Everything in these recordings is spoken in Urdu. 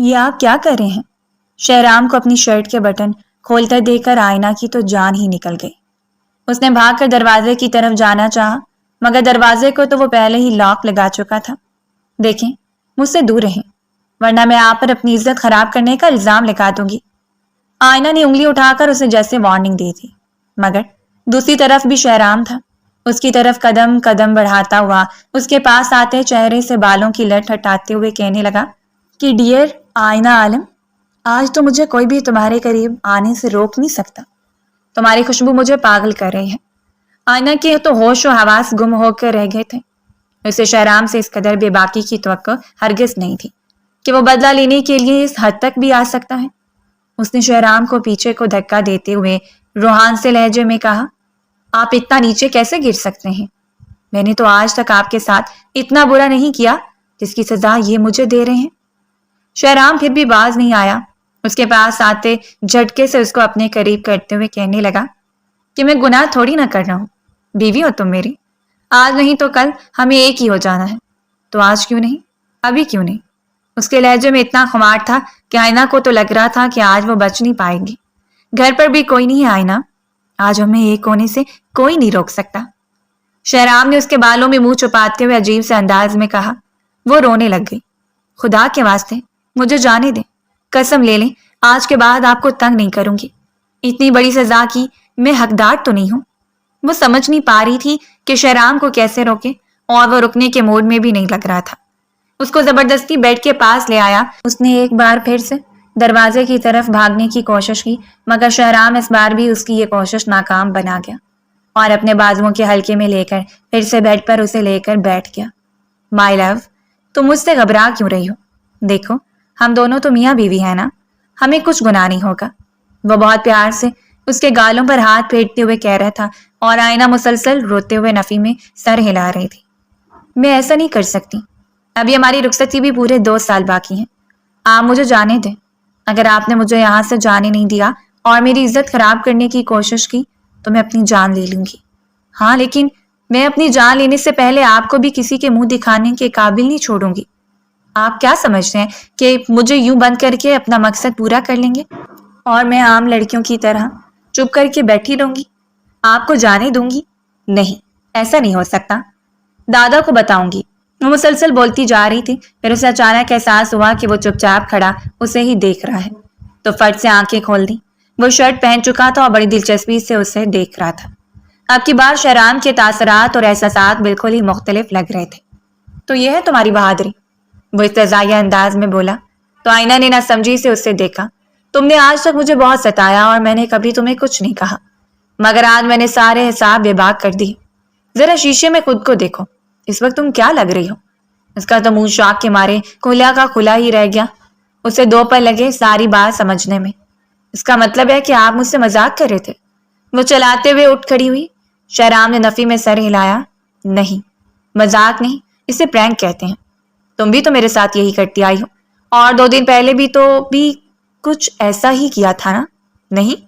یہ آپ کیا کر رہے ہیں؟ شہرام کو اپنی شرٹ کے بٹن کھولتا دیکھ کر آئینہ کی تو جان ہی نکل گئی۔ اس نے بھاگ کر دروازے کی طرف جانا چاہا، مگر دروازے کو تو وہ پہلے ہی لاک لگا چکا تھا۔ دیکھیں، مجھ سے دور رہیں، ورنہ میں آپ پر اپنی عزت خراب کرنے کا الزام لگا دوں گی۔ آئینہ نے انگلی اٹھا کر اسے جیسے وارننگ دی تھی، مگر دوسری طرف بھی شہرام تھا۔ اس کی طرف قدم قدم بڑھاتا ہوا اس کے پاس آتے چہرے سے بالوں کی لٹ ہٹاتے ہوئے کہنے لگا کہ ڈیئر آئینہ عالم، آج تو مجھے کوئی بھی تمہارے قریب آنے سے روک نہیں سکتا۔ تمہاری خوشبو مجھے پاگل کر رہی ہے۔ آئینہ کے تو ہوش و حواس گم ہو کر رہ گئے تھے۔ اسے شہرام سے اس قدر بے باکی کی توقع ہرگز نہیں تھی کہ وہ بدلہ لینے کے لیے اس حد تک بھی آ سکتا ہے۔ اس نے شہرام کو پیچھے کو دھکا دیتے ہوئے روحان سے لہجے میں کہا، آپ اتنا نیچے کیسے گر سکتے ہیں؟ میں نے تو آج تک آپ کے ساتھ اتنا برا نہیں کیا جس کی سزا یہ مجھے دے رہے ہیں۔ شہرام پھر بھی باز نہیں آیا۔ اس کے پاس آتے جھٹکے سے اس کو اپنے قریب کرتے ہوئے کہنے لگا کہ میں گناہ تھوڑی نہ کر رہا ہوں، بیوی ہو تم میری، آج نہیں تو کل ہمیں ایک ہی ہو جانا ہے، تو آج کیوں نہیں، ابھی کیوں نہیں؟ اس کے لہجے میں اتنا خمار تھا کہ آئینہ کو تو لگ رہا تھا کہ آج وہ بچ نہیں پائیں گی۔ گھر پر بھی کوئی نہیں ہے آئینہ، آج ہمیں ایک ہونے سے کوئی نہیں روک سکتا۔ شہرام نے اس کے بالوں میں منہ چھپاتے ہوئے عجیب سے انداز میں کہا۔ وہ رونے لگ گئی۔ خدا کے واسطے مجھے جانے دیں، قسم لے لیں آج کے بعد آپ کو تنگ نہیں کروں گی۔ اتنی بڑی سزا کی میں حقدار تو نہیں ہوں۔ وہ سمجھ نہیں پا رہی تھی کہ شہرام کو کیسے روکے، اور وہ رکنے کے موڈ میں بھی نہیں لگ رہا تھا۔ اس کو زبردستی بیڈ کے پاس لے آیا۔ اس نے ایک بار پھر سے دروازے کی طرف بھاگنے کی کوشش کی، مگر شہرام اس بار بھی اس کی یہ کوشش ناکام بنا گیا اور اپنے بازوؤں کے حلقے میں لے کر پھر سے بیڈ پر اسے لے کر بیٹھ گیا۔ مائی لو، تم مجھ سے گھبرا کیوں رہی ہو؟ دیکھو، ہم دونوں تو میاں بیوی ہیں نا، ہمیں کچھ گناہ نہیں ہوگا۔ وہ بہت پیار سے اس کے گالوں پر ہاتھ پھیرتے ہوئے کہہ رہا تھا، اور آئینہ مسلسل روتے ہوئے نفی میں سر ہلا رہی تھی۔ میں ایسا نہیں کر سکتی، ابھی ہماری رخصتی بھی پورے 2 سال باقی ہیں۔ آپ مجھے جانے دیں۔ اگر آپ نے مجھے یہاں سے جانے نہیں دیا اور میری عزت خراب کرنے کی کوشش کی تو میں اپنی جان لے لوں گی۔ ہاں، لیکن میں اپنی جان لینے سے پہلے آپ کو بھی کسی کے منہ دکھانے کے قابل نہیں چھوڑوں گی۔ آپ کیا سمجھتے ہیں کہ مجھے یوں بند کر کے اپنا مقصد پورا کر لیں گے اور میں عام لڑکیوں کی طرح چپ کر کے بیٹھی رہوں گی؟ آپ کو جانے دوں گی؟ نہیں، ایسا نہیں ہو سکتا۔ دادا کو بتاؤں گی۔ وہ مسلسل بولتی جا رہی تھی، پھر اسے اچانک احساس ہوا کہ وہ چپ چاپ کھڑا اسے ہی دیکھ رہا ہے، تو فٹ سے آنکھیں کھول دی۔ وہ شرٹ پہن چکا تھا اور بڑی دلچسپی سے اسے دیکھ رہا تھا۔ اب کی بار شہرام کے تاثرات اور احساسات بالکل ہی مختلف لگ رہے تھے۔ تو یہ ہے تمہاری بہادری؟ وہ استہزائیہ انداز میں بولا۔ تو آئینہ نے نہ سمجھی سے اسے دیکھا۔ تم نے آج تک مجھے بہت ستایا اور میں نے کبھی تمہیں کچھ نہیں کہا، مگر آج میں نے سارے حساب بے باک کر دی۔ ذرا شیشے میں خود کو دیکھو، اس وقت تم کیا لگ رہی ہو؟ اس کا تو منہ شوق کے مارے کھلا کا کھلا ہی رہ گیا۔ اسے 2 پل لگے ساری بات سمجھنے میں۔ اس کا مطلب ہے کہ آپ مجھ سے مذاق کر رہے تھے؟ وہ چلاتے ہوئے اٹھ کھڑی ہوئی۔ شہرام نے نفی میں سر ہلایا۔ نہیں، مذاق نہیں، اسے پرینک کہتے ہیں۔ تم بھی تو میرے ساتھ یہی کرتی آئی ہو، اور 2 دن پہلے بھی تو کچھ ایسا ہی کیا تھا نا؟ نہیں؟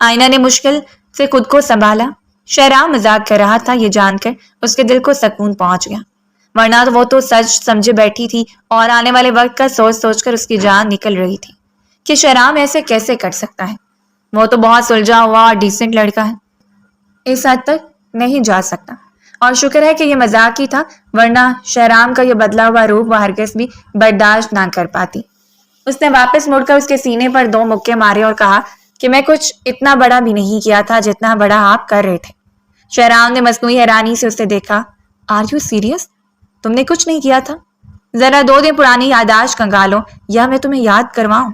آئینہ نے مشکل سے خود کو سنبھالا۔ شہرام مذاق کر رہا تھا یہ جان کر اس کے دل کو سکون پہنچ گیا، ورنہ وہ تو سچ سمجھے بیٹھی تھی اور آنے والے وقت کا سوچ سوچ کر اس کی جان نکل رہی تھی کہ شہرام ایسے کیسے کر سکتا ہے۔ وہ تو بہت سلجھا ہوا اور ڈیسنٹ لڑکا ہے، اس حد تک نہیں جا سکتا۔ اور شکر ہے کہ یہ مذاق ہی تھا، ورنہ شہرام کا یہ بدلا ہوا روپ وہ ہرگز بھی برداشت نہ کر پاتی۔ اس نے واپس مڑ کر اس کے سینے پر 2 مکے مارے اور کہا کہ میں کچھ اتنا بڑا بھی نہیں کیا تھا جتنا بڑا آپ کر رہے تھے۔ شہرام نے مصنوعی حیرانی سے اسے دیکھا۔ Are you serious? تم نے کچھ نہیں کیا تھا؟ ذرا 2 دن پرانی یادداشت کنگالو یا میں تمہیں یاد کرواؤں۔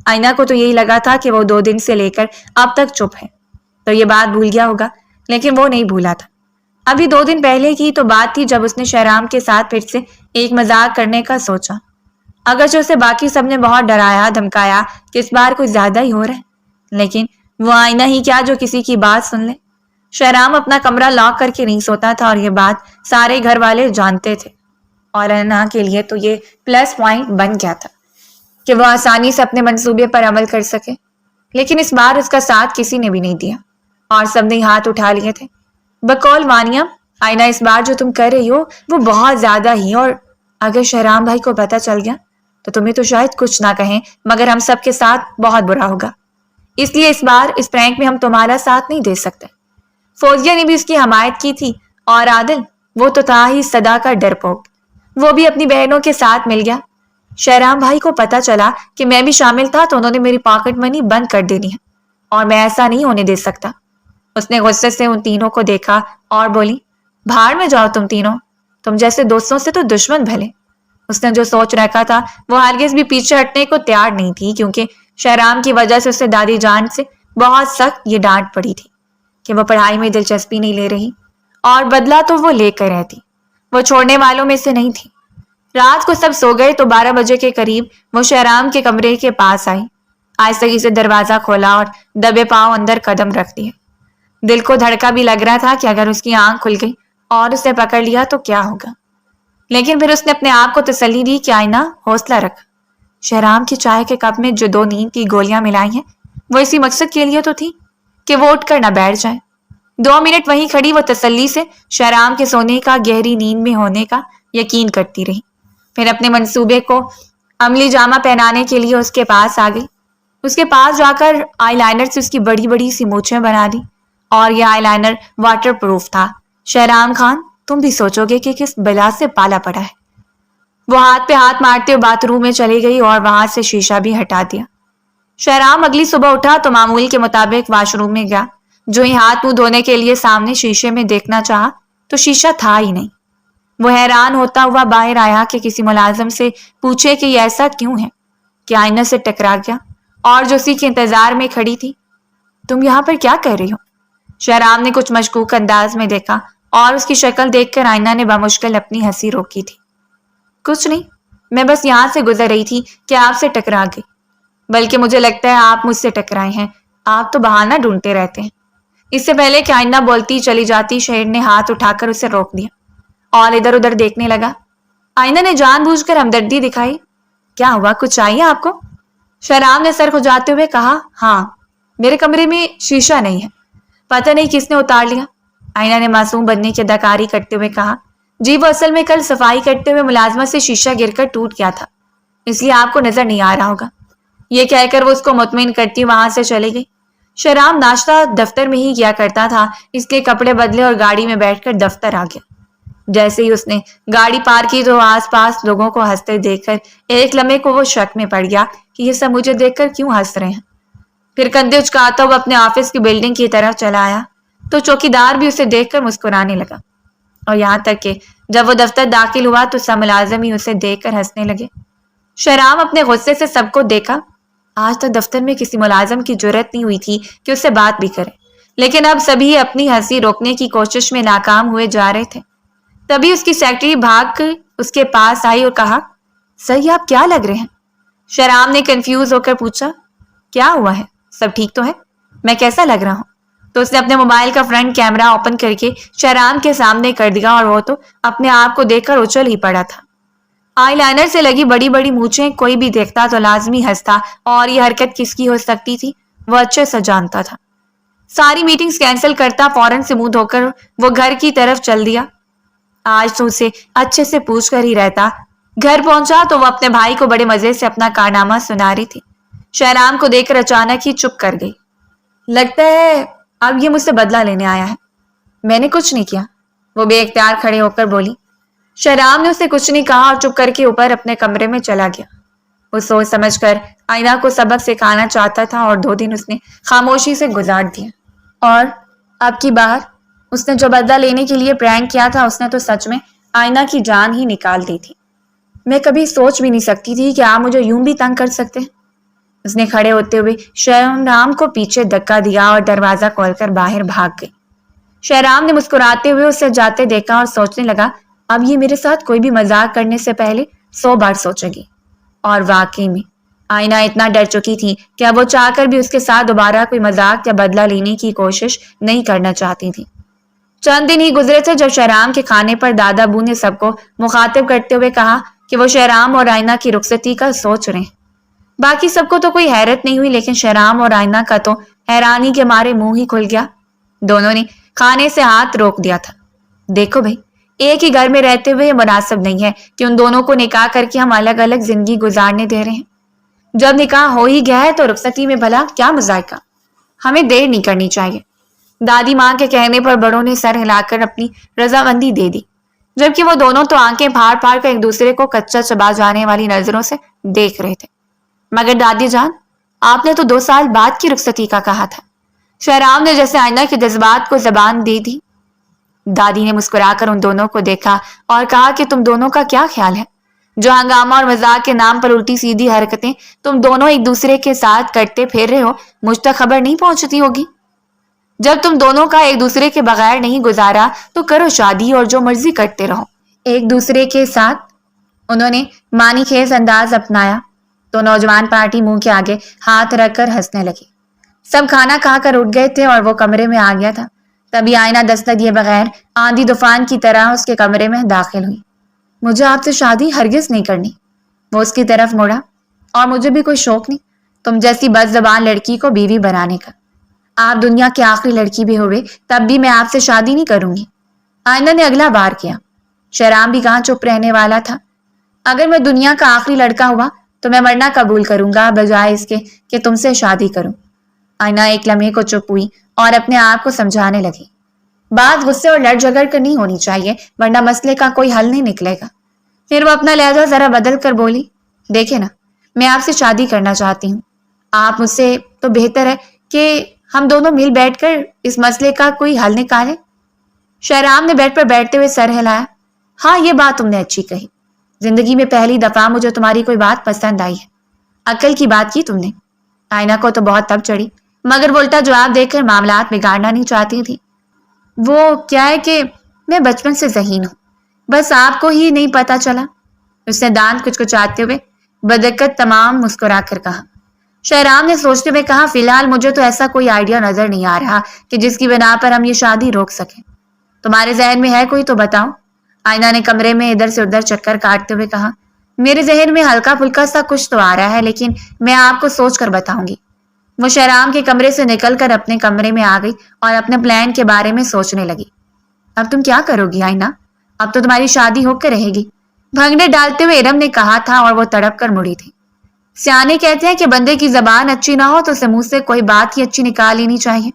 آئینہ کو تو یہی لگا تھا کہ وہ 2 دن سے لے کر اب تک چپ ہے، تو یہ بات بھول گیا ہوگا، لیکن وہ نہیں بھولا تھا۔ ابھی 2 دن پہلے کی تو بات تھی جب اس نے شہرام کے ساتھ پھر سے ایک مذاق کرنے کا سوچا، اگرچہ اسے باقی سب نے بہت ڈرایا دھمکایا کہ اس بار کچھ زیادہ ہی ہو رہا ہے، لیکن وہ آئینہ ہی کیا جو کسی کی بات سن لے۔ شہرام اپنا کمرہ لاک کر کے نہیں سوتا تھا اور یہ بات سارے گھر والے جانتے تھے، اور آئینہ کے لیے تو یہ پلس پوائنٹ بن گیا تھا کہ وہ آسانی سے اپنے منصوبے پر عمل کر سکے۔ لیکن اس بار اس کا ساتھ کسی نے بھی نہیں دیا اور سب نے ہاتھ اٹھا لیے تھے۔ بقول وانیہ، آئینہ اس بار جو تم کر رہی ہو وہ بہت زیادہ ہی، اور اگر شہرام بھائی کو پتہ چل گیا تو تمہیں تو شاید کچھ نہ کہیں، مگر ہم سب کے ساتھ بہت برا ہوگا، اس لیے اس بار اس پرینک میں ہم تمہارا ساتھ نہیں دے سکتے۔ فوزیہ نے بھی اس کی حمایت کی تھی، اور عادل، وہ تو تھا ہی صدا کا ڈرپوک، وہ بھی اپنی بہنوں کے ساتھ مل گیا۔ شہرام بھائی کو پتا چلا کہ میں بھی شامل تھا تو انہوں نے میری پاکٹ منی بند کر دینی ہے، اور میں ایسا نہیں ہونے دے سکتا۔ اس نے غصے سے ان تینوں کو دیکھا اور بولی، بھاڑ میں جاؤ تم تینوں، تم جیسے دوستوں سے تو دشمن بھلے۔ اس نے جو سوچ رکھا تھا وہ ہرگز بھی پیچھے ہٹنے کو تیار نہیں تھی، کیونکہ شہرام کی وجہ سے اسے دادی جان سے بہت سخت یہ ڈانٹ پڑی تھی کہ وہ پڑھائی میں دلچسپی نہیں لے رہی، اور بدلہ تو وہ لے کر رہتی، وہ چھوڑنے والوں میں سے نہیں تھی۔ رات کو سب سو گئے تو 12 بجے کے قریب وہ شہرام کے کمرے کے پاس آئی، آہستگی سے دروازہ کھولا اور دبے پاؤں اندر قدم رکھ دیے۔ دل کو دھڑکا بھی لگ رہا تھا کہ اگر اس کی آنکھ کھل گئی اور اسے پکڑ لیا تو کیا ہوگا، لیکن پھر اس نے اپنے آپ کو تسلی دی کہ آئینہ، حوصلہ رکھ، شہرام کی چائے کے کپ میں جو 2 نیند کی گولیاں ملائی ہیں وہ اسی مقصد کے لیے تو تھی کہ وہ اٹھ کر نہ بیٹھ جائے۔ 2 منٹ وہیں کھڑی وہ تسلی سے شہرام کے سونے کا گہری نیند میں ہونے کا یقین کرتی رہی، پھر اپنے منصوبے کو عملی جامہ پہنانے کے لیے اس کے پاس آ گئی۔ اس کے پاس جا کر آئی لائنر سے اس کی بڑی بڑی سی مونچھیں بنا دی، اور یہ آئی لائنر واٹر پروف تھا۔ شہرام خان، تم بھی سوچو گے کہ کس بلا سے پالا پڑا ہے۔ وہ ہاتھ پہ ہاتھ مارتے ہوئے باتھ روم میں چلی گئی اور وہاں سے شیشہ بھی ہٹا دیا۔ شہرام اگلی صبح اٹھا تو معمول کے مطابق واش روم میں گیا۔ جو ہی ہاتھ منہ دھونے کے لیے سامنے شیشے میں دیکھنا چاہا تو شیشہ تھا ہی نہیں۔ وہ حیران ہوتا ہوا باہر آیا کہ کسی ملازم سے پوچھے کہ یہ ایسا کیوں ہے کہ آئینہ سے ٹکرا گیا، اور جو اسی کے انتظار میں کھڑی تھی، تم یہاں پر کیا کر رہی ہو؟ شہرام نے کچھ مشکوک انداز میں دیکھا، اور اس کی شکل دیکھ کر آئینہ نے بمشکل اپنی ہنسی روکی تھی۔ کچھ نہیں، میں بس یہاں سے گزر رہی تھی کہ آپ سے ٹکرا گئی، بلکہ مجھے لگتا ہے آپ مجھ سے ٹکرائے ہیں، آپ تو بہانہ ڈھونڈتے رہتے ہیں۔ اس سے پہلے کہ آئینہ بولتی چلی جاتی، شہر نے ہاتھ اٹھا کر اسے روک دیا اور ادھر ادھر دیکھنے لگا۔ آئینہ نے جان بوجھ کر ہمدردی دکھائی۔ کیا ہوا، کچھ چاہیے آپ کو؟ شہرام نے سر کھجاتے ہوئے کہا، ہاں، میرے کمرے میں شیشہ نہیں ہے، پتہ نہیں کس نے اتار لیا۔ آئینہ نے معصوم بننے کی اداکاری کرتے ہوئے کہا، جی وہ اصل میں کل صفائی کرتے ہوئے ملازمت سے شیشہ گر کر ٹوٹ گیا تھا، اس لیے آپ کو نظر نہیں آ رہا ہوگا۔ یہ کہہ کر وہ اس کو مطمئن کرتی وہاں سے چلی گئی۔ شہرام ناشتہ دفتر میں ہی کیا کرتا تھا، اس لیے کپڑے بدلے اور گاڑی میں بیٹھ کر دفتر آ گیا۔ جیسے ہی اس نے گاڑی پار کی تو آس پاس لوگوں کو ہنستے دیکھ کر ایک لمحے کو وہ شک میں پڑ گیا کہ یہ سب مجھے دیکھ کر کیوں ہنس رہے ہیں۔ پھر کندھے اچکاتا ہوا اپنے آفس کی بلڈنگ کی طرف چلا آیا تو چوکیدار بھی اسے دیکھ کر مسکرانے لگا، اور یہاں تک کہ جب وہ دفتر داخل ہوا تو سب ملازم ہی اسے دیکھ کر ہنسنے لگے۔ شہرام اپنے غصے سے سب کو دیکھا۔ آج تک دفتر میں کسی ملازم کی جرأت نہیں ہوئی تھی کہ اس سے بات بھی کرے، لیکن اب سبھی اپنی ہنسی روکنے کی کوشش میں ناکام ہوئے جا رہے تھے۔ تبھی اس کی سیکرٹری بھاگ کر اس کے پاس آئی اور کہا، سر یہ آپ کیا لگ رہے ہیں؟ شہرام نے کنفیوز ہو کر پوچھا، کیا ہوا ہے، سب ٹھیک تو ہے، میں کیسا لگ رہا ہوں؟ تو اس نے اپنے موبائل کا فرنٹ کیمرہ اوپن کر کے شہرام کے سامنے کر دیا، اور وہ تو اپنے آپ کو دیکھ کر اچھل ہی پڑا تھا۔ آئی لائنر سے لگی بڑی بڑی مونچھیں کوئی بھی دیکھتا تو لازمی ہنستا، اور یہ حرکت کس کی ہو سکتی تھی وہ اچھے سے جانتا تھا۔ ساری میٹنگز کینسل کرتا فوراً سے منہ دھو کر وہ گھر کی طرف چل دیا۔ آج تو اسے اچھے سے پوچھ کر ہی رہتا۔ گھر پہنچا تو وہ اپنے بھائی کو بڑے مزے سے اپنا کارنامہ سنا رہی تھی۔ شہرام کو دیکھ کر اچانک ہی چپ کر گئی۔ لگتا ہے اب یہ مجھ سے بدلہ لینے آیا ہے۔ میں نے کچھ نہیں کیا، وہ بے اختیار کھڑے ہو کر بولی۔ شہرام نے اسے کچھ نہیں کہا اور چپ کر کے اوپر اپنے کمرے میں چلا گیا۔ وہ سوچ سمجھ کر آئینہ کو سبق سکھانا چاہتا تھا، اور 2 دن اس نے خاموشی سے گزار دیا، اور اب کی بار اس نے جو بدلہ لینے کے لیے پرینک کیا تھا اس نے تو سچ میں آئینہ کی جان ہی نکال دی تھی۔ میں کبھی سوچ بھی نہیں سکتی تھی کہ آپ مجھے یوں بھی تنگ کر سکتے ہیں۔ اس نے کھڑے ہوتے ہوئے شہرام کو پیچھے دھکا دیا اور دروازہ کھول کر باہر بھاگ گئی۔ شہرام نے مسکراتے ہوئے اسے جاتے دیکھا اور سوچنے لگا، اب یہ میرے ساتھ کوئی بھی مذاق کرنے سے پہلے 100 بار سوچے گی۔ اور واقعی میں آئینہ اتنا ڈر چکی تھی کہ اب وہ چاہ کر بھی اس کے ساتھ دوبارہ کوئی مذاق یا بدلہ لینے کی کوشش نہیں کرنا چاہتی تھی۔ چند دن ہی گزرے تھے جب شہرام کے کھانے پر دادا ابو نے سب کو مخاطب کرتے ہوئے کہا کہ وہ شہرام اور آئینہ کی رخصتی کا سوچ رہے ہیں۔ باقی سب کو تو کوئی حیرت نہیں ہوئی، لیکن شہرام اور آئینہ کا تو حیرانی کے مارے منہ ہی کھل گیا۔ دونوں نے کھانے سے ہاتھ روک دیا تھا۔ دیکھو بھائی، ایک ہی گھر میں رہتے ہوئے یہ مناسب نہیں ہے کہ ان دونوں کو نکاح کر کے ہم الگ الگ زندگی گزارنے دے رہے ہیں۔ جب نکاح ہو ہی گیا ہے تو رخصتی میں بھلا کیا مذائقہ، ہمیں دیر نہیں کرنی چاہیے۔ دادی ماں کے کہنے پر بڑوں نے سر ہلا کر اپنی رضامندی دے دی، جبکہ وہ دونوں تو آنکھیں پھاڑ پھاڑ کر ایک دوسرے کو کچا چبا جانے والی نظروں سے دیکھ رہے تھے۔ مگر دادی جان، آپ نے تو 2 سال بعد کی رخصتی کا کہا تھا۔ شہرام نے جیسے آئینہ کے جذبات کو زبان دے دی۔ دادی نے مسکرا کر ان دونوں کو دیکھا اور کہا کہ تم دونوں کا کیا خیال ہے؟ جو ہنگامہ اور مذاق کے نام پر الٹی سیدھی حرکتیں تم دونوں ایک دوسرے کے ساتھ کرتے پھر رہے ہو، مجھ تک خبر نہیں پہنچتی ہوگی؟ جب تم دونوں کا ایک دوسرے کے بغیر نہیں گزارا تو کرو شادی اور جو مرضی کرتے رہو ایک دوسرے کے ساتھ۔ انہوں نے معنی خیز انداز اپنایا تو نوجوان پارٹی منہ کے آگے ہاتھ رکھ کر ہنسنے لگی۔ سب کھانا کھا کر اٹھ گئے تھے اور وہ کمرے میں آ گیا تھا۔ تبھی آئینہ دستک دیے بغیر آندھی طوفان کی طرح اس کے کمرے میں داخل ہوئی۔ مجھے آپ سے شادی ہرگز نہیں کرنی۔ وہ اس کی طرف مڑا۔ اور مجھے بھی کوئی شوق نہیں تم جیسی بد زبان لڑکی کو بیوی بنانے کا۔ آپ دنیا کی آخری لڑکی بھی ہوئے تب بھی میں آپ سے شادی نہیں کروں گی۔ آئینہ نے اگلا بار کیا۔ شہرام بھی کہاں چپ رہنے والا تھا۔ اگر میں دنیا کا آخری لڑکا ہوا تو میں مرنا قبول کروں گا بجائے اس کے کہ تم سے شادی کروں۔ آئینہ ایک لمحے کو چپ ہوئی اور اپنے آپ کو سمجھانے لگی، بات غصے اور لڑ جھگڑ کر نہیں ہونی چاہیے ورنہ مسئلے کا کوئی حل نہیں نکلے گا۔ پھر وہ اپنا لہجہ ذرا بدل کر بولی، دیکھیں نا، میں آپ سے شادی کرنا چاہتی ہوں۔ آپ مجھ سے تو بہتر ہے کہ ہم دونوں مل بیٹھ کر اس مسئلے کا کوئی حل نکالیں۔ شہرام نے بیڈ پر بیٹھتے ہوئے سر ہلایا۔ ہاں، یہ بات تم نے اچھی کہی۔ زندگی میں پہلی دفعہ مجھے تمہاری کوئی بات پسند آئی ہے۔ عقل کی بات کی تم نے۔ آئینہ کو تو بہت تب چڑھی، مگر وہ الٹا جواب دے کر معاملات بگاڑنا نہیں چاہتی تھی۔ وہ کیا ہے کہ میں بچپن سے ذہین ہوں، بس آپ کو ہی نہیں پتا چلا۔ اس نے دانت کچکچاتے ہوئے بدقت تمام مسکرا کر کہا۔ شہرام نے سوچتے ہوئے کہا، فی الحال مجھے تو ایسا کوئی آئیڈیا نظر نہیں آ رہا کہ جس کی بنا پر ہم یہ شادی روک سکیں۔ تمہارے ذہن میں ہے کوئی تو بتاؤ۔ آئینہ نے کمرے میں ادھر سے ادھر چکر کاٹتے ہوئے کہا، میرے ذہن میں ہلکا پھلکا سا کچھ تو آ رہا ہے، لیکن میں آپ کو سوچ کر بتاؤں گی۔ وہ شہرام کے کمرے سے نکل کر اپنے کمرے میں آ گئی اور اپنے پلان کے بارے میں سوچنے لگی۔ اب تم کیا کرو گی آئینہ؟ اب تو تمہاری شادی ہو کے رہے گی، بھنگڑے ڈالتے ہوئے ارم نے کہا تھا اور وہ تڑپ کر مڑی تھی۔ سیانے کہتے ہیں کہ بندے کی زبان اچھی نہ ہو تو اسے منہ سے کوئی بات ہی اچھی نکال لینی چاہیے۔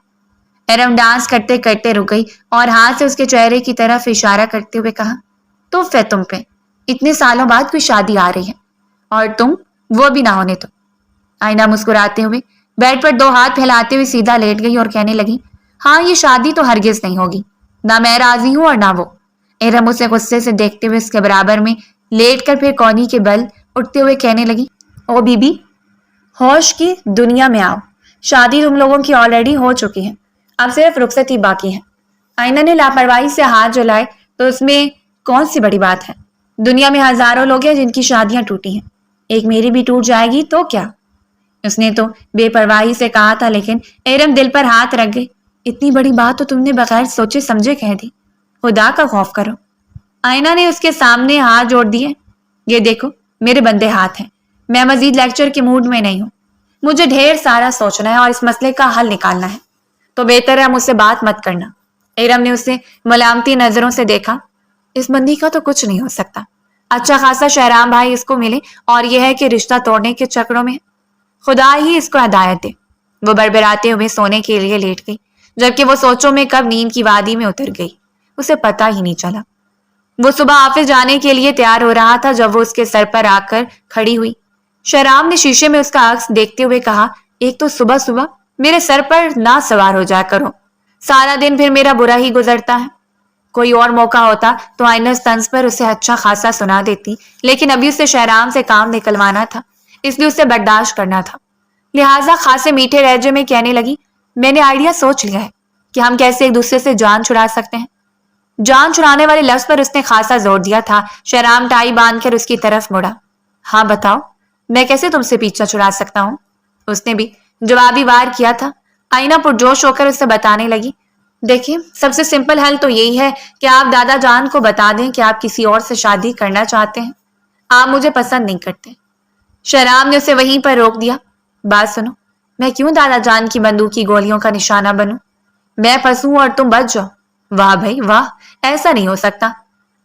ارم ڈانس کرتے کرتے رک گئی اور ہاتھ سے اس کے چہرے کی طرف اشارہ کرتے ہوئے کہا، توف ہے تم پہ، اتنے سالوں بعد کوئی شادی آ رہی ہے اور تم وہ بھی نہ ہونے تو۔ آئینہ مسکراتے ہوئے بیڈ پر 2 ہاتھ پھیلاتے ہوئے سیدھا لیٹ گئی اور کہنے لگی، ہاں، یہ شادی تو ہرگز نہیں ہوگی، نہ میں راضی ہوں اور نہ وہ۔ ارم اسے غصے سے دیکھتے ہوئے اس کے برابر میں لیٹ کر پھر کونی کے بل اٹھتے ہوئے کہنے لگی، او بی بی، ہوش کی دنیا میں آؤ، شادی تم لوگوں کی آلریڈی ہو چکی ہے، اب صرف رخصتی باقی ہے۔ آئینہ نے لاپرواہی سے ہاتھ جلائے تو اس میں کون سی بڑی بات ہے؟ دنیا میں ہزاروں لوگ ہیں جن کی شادیاں ٹوٹی ہیں، ایک میری بھی ٹوٹ جائے گی تو کیا؟ اس نے تو بے پرواہی سے کہا تھا، لیکن ارم دل پر ہاتھ رکھ گئی۔ اتنی بڑی بات تو تم نے بغیر سوچے سمجھے کہہ دی، خدا کا خوف کرو۔ آئینہ نے اس کے سامنے ہاتھ جوڑ دیے، یہ دیکھو میرے بندے ہاتھ ہیں، میں مزید لیکچر کے موڈ میں نہیں ہوں، مجھے ڈھیر سارا سوچنا ہے اور اس مسئلے کا حل نکالنا ہے، تو بہتر ہے مجھ سے بات مت کرنا۔ ارم نے اسے ملامتی نظروں سے دیکھا، اس بندی کا تو کچھ نہیں ہو سکتا، اچھا خاصا شہرام بھائی اس کو ملے اور یہ ہے کہ رشتہ توڑنے کے چکروں میں خدا ہی اس کو ہدایت دے۔ وہ بڑبڑاتے ہوئے سونے کے لیے لیٹ گئی، جبکہ وہ سوچوں میں کب نیند کی وادی میں اتر گئی اسے پتا ہی نہیں چلا۔ وہ صبح آفس جانے کے لیے تیار ہو رہا تھا جب وہ اس کے سر پر آ کر کھڑی ہوئی۔ شہرام نے شیشے میں اس کا عکس دیکھتے ہوئے کہا، ایک تو صبح صبح میرے سر پر نہ سوار ہو جا کرو، سارا دن پھر میرا برا ہی گزرتا ہے۔ کوئی اور موقع ہوتا تو آئینہ طنز پر اسے اچھا خاصا سنا دیتی، لیکن ابھی اسے شہرام سے کام نکلوانا تھا، اس لیے اسے برداشت کرنا تھا۔ لہٰذا خاصے میٹھے لہجے میں کہنے لگی، میں نے آئیڈیا سوچ لیا ہے کہ ہم کیسے ایک دوسرے سے جان چھڑا سکتے ہیں۔ جان چھڑانے والے لفظ پر اس نے خاصا زور دیا تھا۔ شہرام ٹائی باندھ کر اس کی طرف مڑا۔ ہاں بتاؤ، میں کیسے تم سے پیچھا چھڑا سکتا ہوں؟ اس نے بھی جوابی وار کیا تھا۔ آئینہ پرجوش ہو کر اسے بتانے لگی، دیکھیں، سب سے سمپل حل تو یہی ہے کہ آپ دادا جان کو بتا دیں کہ آپ کسی اور سے شادی کرنا چاہتے ہیں، آپ مجھے پسند نہیں کرتے۔ شہرام نے اسے وہیں پر روک دیا، بات سنو، میں کیوں دادا جان کی بندوق کی گولیوں کا نشانہ بنوں؟ میں پھنسوں اور تم بچ جاؤ؟ واہ بھائی واہ، ایسا نہیں ہو سکتا۔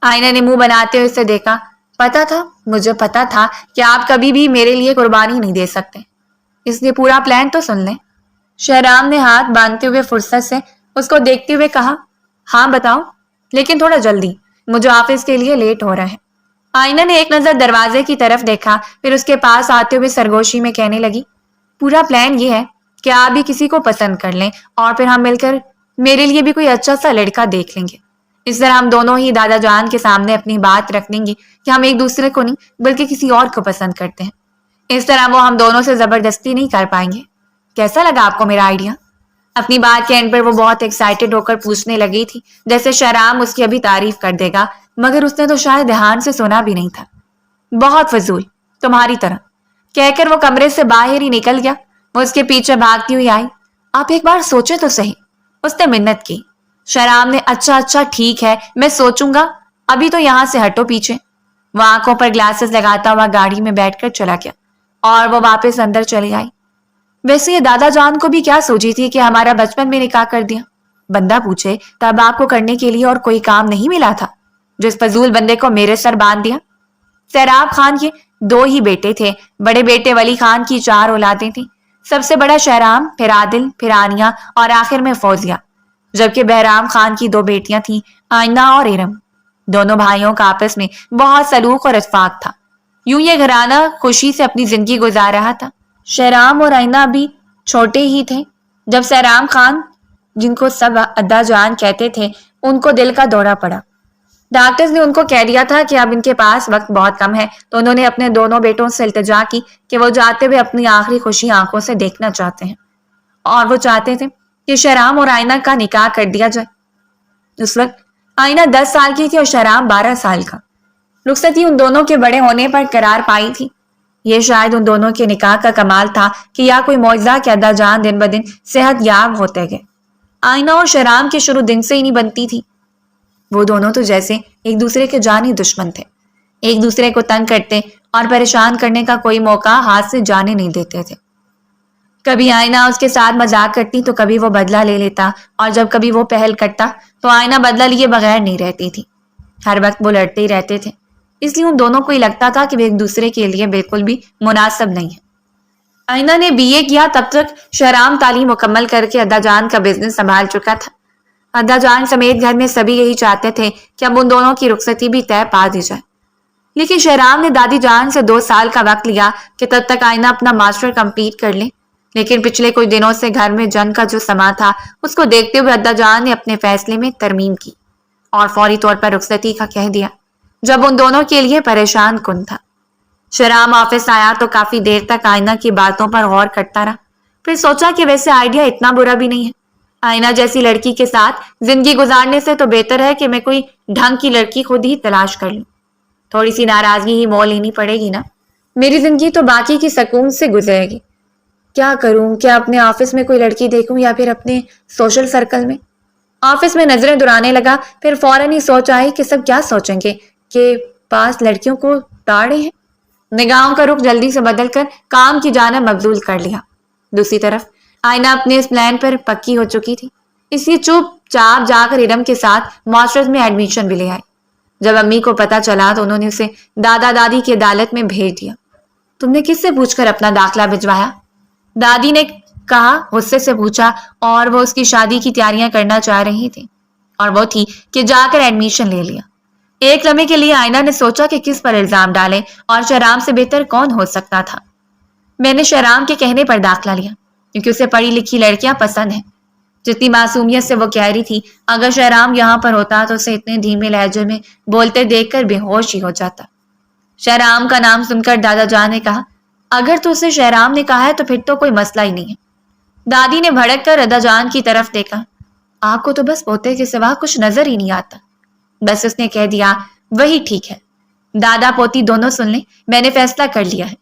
آئینہ نے منہ بناتے ہوئے اسے دیکھا. پتا تھا, مجھے پتا تھا کہ آپ کبھی بھی میرے لیے قربانی نہیں دے سکتے, اس لیے پورا پلان تو سن لیں. شہرام نے ہاتھ باندھتے ہوئے فرصت سے اس کو دیکھتے ہوئے کہا, ہاں بتاؤ, لیکن تھوڑا جلدی, مجھے آفس کے لیے لیٹ ہو رہا ہے. آئینہ نے ایک نظر دروازے کی طرف دیکھا, پھر اس کے پاس آتے ہوئے سرگوشی میں کہنے لگی, پورا پلان یہ ہے کہ آپ بھی کسی کو پسند کر لیں اور پھر ہم مل کر میرے لیے بھی کوئی اچھا سا لڑکا دیکھ لیں گے. اس طرح ہم دونوں ہی دادا جان کے سامنے اپنی بات رکھ دیں گے کہ ہم ایک دوسرے کو نہیں بلکہ کسی اور کو پسند کرتے ہیں. اس طرح وہ ہم دونوں سے زبردستی نہیں کر پائیں گے. کیسا لگا آپ کو میرا آئیڈیا؟ اپنی بات کے اینڈ پر وہ بہت ایکسائٹڈ ہو کر پوچھنے لگی تھی جیسے شہرام اس کی ابھی تعریف کر دے گا, مگر اس نے تو شاید دھیان سے سنا بھی نہیں تھا. بہت فضول, تمہاری طرح, کہہ کر وہ کمرے سے باہر ہی نکل گیا. وہ اس کے پیچھے بھاگتی ہوئی آئی. آپ ایک بار سوچے تو صحیح, اس نے منت کی. شہرام نے اچھا ٹھیک ہے, میں سوچوں گا, ابھی تو یہاں سے ہٹو پیچھے. وہ آنکھوں پر گلاسز لگاتا ہوا گاڑی میں بیٹھ کر چلا گیا اور وہ واپس اندر چلی آئی. ویسے یہ دادا جان کو بھی کیا سوچی تھی کہ ہمارا بچپن میں نکاح کر دیا؟ بندہ پوچھے تب آپ کو کرنے کے لیے اور کوئی کام نہیں ملا تھا جو اس فضول بندے کو میرے سر باندھ دیا. سیراب خان کے 2 ہی بیٹے تھے. بڑے بیٹے ولی خان کی 4 اولادیں تھیں. سب سے بڑا شہرام, پھر عادل, پھر آنیہ اور آخر میں فوزیہ. جبکہ بہرام خان کی 2 بیٹیاں تھیں, آئینہ اور ارم. دونوں بھائیوں کا آپس میں بہت سلوک اور اتفاق تھا. یوں یہ گھرانہ خوشی سے اپنی زندگی گزار رہا تھا. شہرام اور آئینہ بھی چھوٹے ہی تھے جب سیرام خان, جن کو سب ادا جان کہتے تھے, ان کو دل کا دورہ پڑا. ڈاکٹرز نے ان کو کہہ دیا تھا کہ اب ان کے پاس وقت بہت کم ہے, تو انہوں نے اپنے دونوں بیٹوں سے التجا کی کہ وہ جاتے ہوئے اپنی آخری خوشی آنکھوں سے دیکھنا چاہتے ہیں, اور وہ چاہتے تھے کہ شہرام اور آئینہ کا نکاح کر دیا جائے. اس وقت آئینہ 10 سال کی تھی اور شہرام 12 سال کا. رخصتی ان دونوں کے بڑے ہونے پر قرار پائی تھی. یہ شاید ان دونوں کے نکاح کا کمال تھا کہ یا کوئی معجزہ کہ ادا جان دن بدن صحت یاب ہوتے گئے. آئینہ اور شہرام کی شروع دن سے ہی نہیں بنتی تھی. وہ دونوں تو جیسے ایک دوسرے کے جانی دشمن تھے, ایک دوسرے کو تنگ کرتے اور پریشان کرنے کا کوئی موقع ہاتھ سے جانے نہیں دیتے تھے. کبھی آئینہ اس کے ساتھ مذاق کرتی تو کبھی وہ بدلہ لے لیتا, اور جب کبھی وہ پہل کرتا تو آئینہ بدلہ لیے بغیر نہیں رہتی تھی. ہر وقت وہ لڑتے ہی رہتے تھے, اس لیے ان دونوں کو ہی لگتا تھا کہ وہ ایک دوسرے کے لیے بالکل بھی مناسب نہیں ہے. آئینہ نے BA کیا تب تک شہرام تعلیم مکمل کر کے ادا جان کا بزنس سنبھال چکا تھا. ادا جان سمیت گھر میں سبھی یہی چاہتے تھے کہ اب ان دونوں کی رخصتی بھی طے پا دی جائے. لیکن شہرام نے دادی جان سے 2 سال کا وقت لیا کہ تب تک آئینہ اپنا ماسٹر کمپلیٹ کر لے. لیکن پچھلے کچھ دنوں سے گھر میں جنگ کا جو سما تھا اس کو دیکھتے ہوئے ادا جان نے اپنے فیصلے میں ترمیم کی اور فوری طور پر رخصتی کا کہہ دیا, جب ان دونوں کے لیے پریشان کن تھا. شہرام آفس آیا تو کافی دیر تک آئینہ کی باتوں پر غور کرتا رہا. پھر سوچا کہ ویسے آئیڈیا اتنا برا بھی نہیں ہے. آئینہ جیسی لڑکی کے ساتھ زندگی گزارنے سے تو بہتر ہے کہ میں کوئی ڈھنگ کی لڑکی خود ہی تلاش کر لوں. تھوڑی سی ناراضگی ہی مول لینی پڑے گی نا, میری زندگی تو باقی کی سکون سے گزرے گی. کیا کروں, کیا اپنے آفس میں کوئی لڑکی دیکھوں یا پھر اپنے سوشل سرکل میں؟ آفس میں نظریں دوڑانے لگا. پھر فوراً ہی سوچ آئی کہ سب کیا سوچیں گے کہ پاس لڑکیوں کو تاڑے ہیں. نگاہوں کا رخ جلدی سے بدل کر کام کی جانب مبذول کر لیا. دوسری طرف آئینہ اپنے اس پلان پر پکی ہو چکی تھی, اس لیے چپ چاپ جا کر ارم کے ساتھ ماسٹرز میں ایڈمیشن بھی لے آئی. جب امی کو پتا چلا تو انہوں نے اسے دادا دادی کی عدالت میں بھیج دیا. تم نے کس سے پوچھ کر اپنا داخلہ بھجوایا؟ دادی نے کہا. غصے سے پوچھا, اور وہ اس کی شادی کی تیاریاں کرنا چاہ رہی تھی, اور وہ تھی کہ جا کر ایڈمیشن لے لیا. ایک لمحے کے لیے آئینہ نے سوچا کہ کس پر الزام ڈالے, اور شہرام سے بہتر کون ہو سکتا تھا. میں نے شہرام کے کہنے پر داخلہ لیا کیونکہ اسے پڑھی لکھی لڑکیاں پسند ہیں. جتنی معصومیت سے وہ کہہ رہی تھی, اگر شہرام یہاں پر ہوتا تو اسے اتنے دھیمے لہجے میں بولتے دیکھ کر بے ہوش ہی ہو جاتا. شہرام کا نام سن کر دادا جان نے کہا, اگر تو اسے شہرام نے کہا ہے تو پھر تو کوئی مسئلہ ہی نہیں ہے. دادی نے بھڑک کر دادا جان کی طرف دیکھا. آپ کو تو بس پوتے کے سوا کچھ نظر ہی نہیں آتا. بس اس نے کہہ دیا, وہی ٹھیک ہے. دادا پوتی دونوں سن لیں, میں نے فیصلہ کر لیا ہے,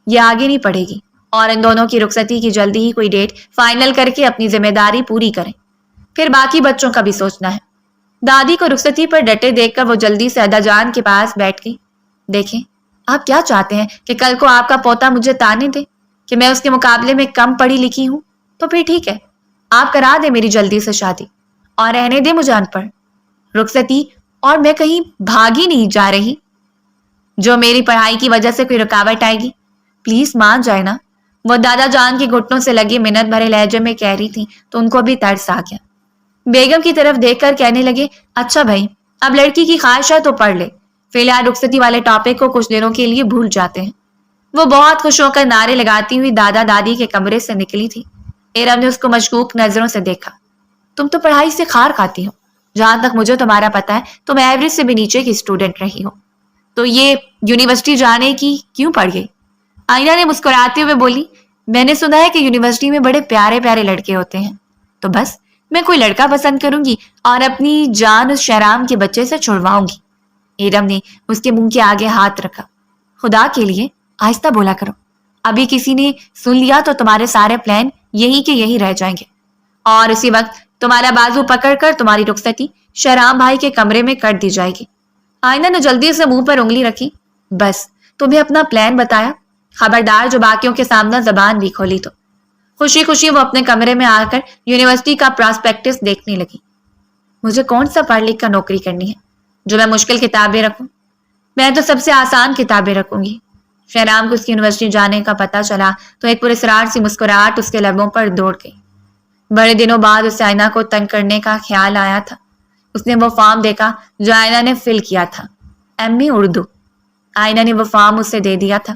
یہ آگے نہیں پڑے گی, اور ان دونوں کی رخصتی کی جلدی ہی کوئی ڈیٹ فائنل کر کے اپنی ذمہ داری پوری کریں. پھر باقی بچوں کا بھی سوچنا ہے. دادی کو رخصتی پر ڈٹے دیکھ کر وہ جلدی سے ادا جان کے پاس بیٹھ گئی. دیکھیں, آپ کیا چاہتے ہیں کہ کل کو آپ کا پوتا مجھے تانے دے کہ میں اس کے مقابلے میں کم پڑھی لکھی ہوں؟ تو پھر ٹھیک ہے, آپ کرا دیں میری جلدی سے شادی, اور رہنے دیں مجھے ان پڑھ. رخصتی اور میں کہیں بھاگی نہیں جا رہی جو میری پڑھائی کی وجہ سے کوئی رکاوٹ آئے گی. پلیز مان جائے نا. وہ دادا جان کے گھٹنوں سے لگے منت بھرے لہجے میں کہہ رہی تھی تو ان کو بھی ترس آ گیا. بیگم کی طرف دیکھ کر کہنے لگے اچھا بھائی اب لڑکی کی خواہش ہے تو پڑھ لے. فی الحال رخصتی والے ٹاپک کو کچھ دنوں کے لیے بھول جاتے ہیں. وہ بہت خوش ہو کر نعرے لگاتی ہوئی دادا دادی کے کمرے سے نکلی تھی. ایرم نے اس کو مشکوک نظروں سے دیکھا. تم تو پڑھائی سے خار کھاتی ہو. جہاں تک مجھے تمہارا پتا ہے تم ایوریج سے بھی نیچے کی اسٹوڈنٹ رہی ہو. تو یہ یونیورسٹی جانے کی کیوں پڑ گئی؟ آئینہ نے مسکراتے ہوئے بولی میں نے سنا ہے کہ یونیورسٹی میں بڑے پیارے پیارے لڑکے ہوتے ہیں تو بس میں کوئی لڑکا پسند کروں گی اور اپنی جان اس شہرام کے بچے سے چھڑواؤں گی. ایرم نے اس کے منہ کے آگے ہاتھ رکھا. خدا کے لیے آہستہ بولا کرو. ابھی کسی نے سن لیا تو تمہارے سارے پلان یہی کے یہی رہ جائیں گے. اور اسی وقت تمہارا بازو پکڑ کر تمہاری رخصتی شہرام بھائی کے کمرے میں کر دی جائے گی. آئینہ نے جلدی سے منہ پر انگلی رکھی. بس تمہیں اپنا پلان بتایا. خبردار جو باقیوں کے سامنے زبان بھی کھولی تو. خوشی خوشی وہ اپنے کمرے میں آ کر یونیورسٹی کا پراسپیکٹس دیکھنے لگی. مجھے کون سا پڑھ لکھ کر نوکری کرنی ہے جو میں مشکل کتابیں رکھوں؟ میں تو سب سے آسان کتابیں رکھوں گی. شہرام کو اس کی یونیورسٹی جانے کا پتہ چلا تو ایک پراسرار سی مسکراہٹ اس کے لبوں پر دوڑ گئی. بڑے دنوں بعد اسے آئینہ کو تنگ کرنے کا خیال آیا تھا. اس نے وہ فارم دیکھا جو آئینہ نے فل کیا تھا. ایم.اے. اردو. آئینہ نے وہ فارم اسے دے دیا تھا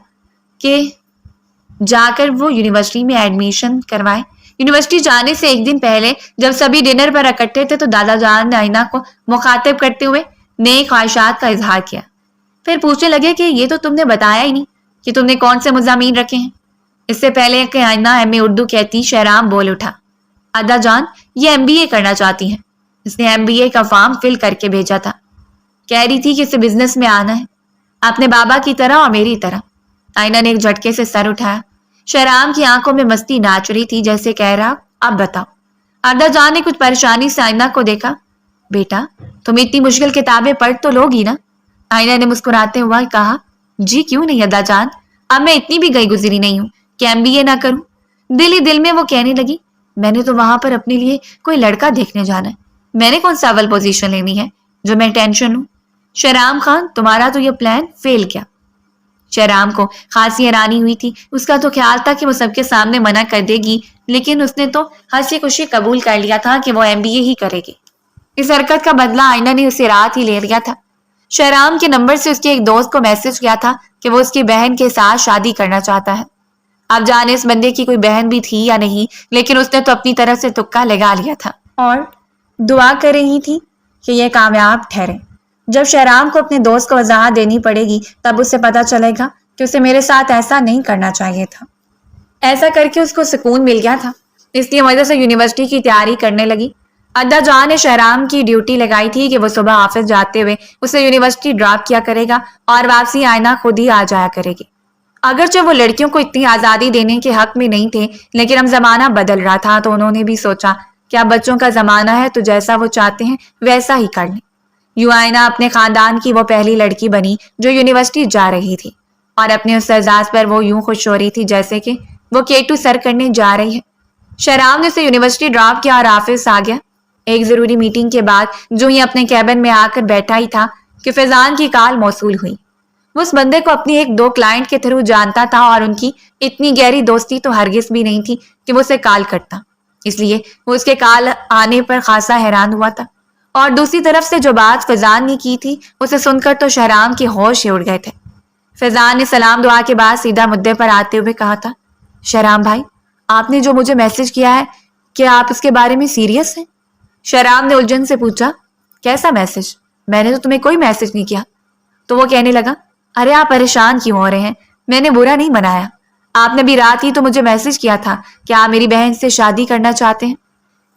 کہ جا کر وہ یونیورسٹی میں ایڈمیشن کروائے. یونیورسٹی جانے سے ایک دن پہلے جب سبھی ڈنر پر اکٹھے تھے تو دادا جان نے آئینہ کو مخاطب کرتے ہوئے نئے خواہشات کا اظہار کیا. پھر پوچھنے لگے کہ یہ تو تم نے بتایا ہی نہیں کہ تم نے کون سے مضامین رکھے ہیں. اس سے پہلے کہ آئینہ ایم.اے. اردو کہتی شہرام بول اٹھا. ادا جان یہ ایم.بی.اے. کرنا چاہتی ہیں. اس نے ایم.بی.اے. کا فارم فل کر کے بھیجا تھا. کہہ رہی تھی کہ اسے بزنس میں آنا ہے اپنے بابا کی طرح اور میری طرح. آئینہ نے ایک جھٹکے سے سر اٹھایا. شہرام کی آنکھوں میں مستی ناچ رہی تھی جیسے کہہ رہا اب بتاؤ. ادا جان نے کچھ پریشانی سے آئینہ کو دیکھا. بیٹا تم اتنی مشکل کتابیں پڑھ تو لوگی نا؟ آئینہ نے مسکراتے ہوا کہا جی کیوں نہیں ادا جان. اب میں اتنی بھی گئی گزری نہیں ہوں کہ ایم.بی.اے. نہ کروں. دل ہی دل میں وہ کہنے لگی میں نے تو وہاں پر اپنے لیے کوئی لڑکا دیکھنے جانا ہے. میں نے کون سا اول پوزیشن لینی ہے جو میں ٹینشن ہوں. شہرام خان تمہارا تو یہ پلان فیل کیا. شہرام کو خاصی حیرانی ہوئی تھی. اس کا تو خیال تھا کہ وہ سب کے سامنے منع کر دے گی لیکن اس نے تو ہنسی خوشی قبول کر لیا تھا کہ وہ ایم.بی.اے. ہی کرے گی. اس حرکت کا بدلہ آئینہ نے اسے رات ہی لے لیا تھا. شہرام کے نمبر سے اس کے ایک دوست کو میسج کیا تھا کہ وہ اس کی بہن کے ساتھ شادی کرنا چاہتا ہے. اب جانے اس بندے کی کوئی بہن بھی تھی یا نہیں لیکن اس نے تو اپنی طرف سے تکا لگا لیا تھا اور دعا کر رہی تھی کہ یہ کامیاب ٹھہرے. جب شہرام کو اپنے دوست کو وضاحت دینی پڑے گی تب اسے پتا چلے گا کہ اسے میرے ساتھ ایسا نہیں کرنا چاہیے تھا. ایسا کر کے اس کو سکون مل گیا تھا. اس لیے وجہ سے یونیورسٹی کی تیاری کرنے لگی. ادا جان نے شہرام کی ڈیوٹی لگائی تھی کہ وہ صبح آفس جاتے ہوئے اسے یونیورسٹی ڈراپ کیا کرے گا اور واپسی آئینہ خود ہی آ جایا کرے گی. اگرچہ وہ لڑکیوں کو اتنی آزادی دینے کے حق میں نہیں تھے لیکن اب زمانہ بدل رہا تھا تو انہوں نے بھی سوچا کہ اب بچوں کا زمانہ ہے تو جیسا وہ چاہتے ہیں ویسا ہی کر لیں. یوں آئینہ اپنے خاندان کی وہ پہلی لڑکی بنی جو یونیورسٹی جا رہی تھی اور اپنے اس اعزاز پر وہ یوں خوش ہو رہی تھی جیسے کہ وہ K2 سر کرنے جا رہی ہے. شہرام نے اسے یونیورسٹی ڈراپ کیا اور آفس آ گیا. ایک ضروری میٹنگ کے بعد جو ہی اپنے کیبن میں آ کر بیٹھا ہی تھا کہ فیضان کی کال موصول ہوئی. وہ اس بندے کو اپنی ایک دو کلائنٹ کے تھرو جانتا تھا اور ان کی اتنی گہری دوستی تو ہرگز بھی نہیں تھی کہ وہ اسے کال کرتا. اس لیے وہ اس کے کال آنے پر خاصا حیران ہوا تھا. اور دوسری طرف سے جو بات فیضان نے کی تھی اسے سن کر تو شہرام کے ہوش اڑ گئے تھے. فیضان نے سلام دعا کے بعد سیدھا مدعے پر آتے ہوئے کہا تھا شہرام بھائی آپ نے جو مجھے میسج کیا ہے کیا آپ اس کے بارے میں سیریس ہیں؟ شہرام نے الجھن سے پوچھا کیسا میسج؟ میں نے تو تمہیں کوئی میسج نہیں کیا. تو وہ کہنے لگا ارے آپ پریشان کیوں ہو رہے ہیں؟ میں نے برا نہیں منایا. آپ نے بھی رات ہی تو مجھے میسج کیا تھا کہ آپ میری بہن سے شادی کرنا چاہتے ہیں.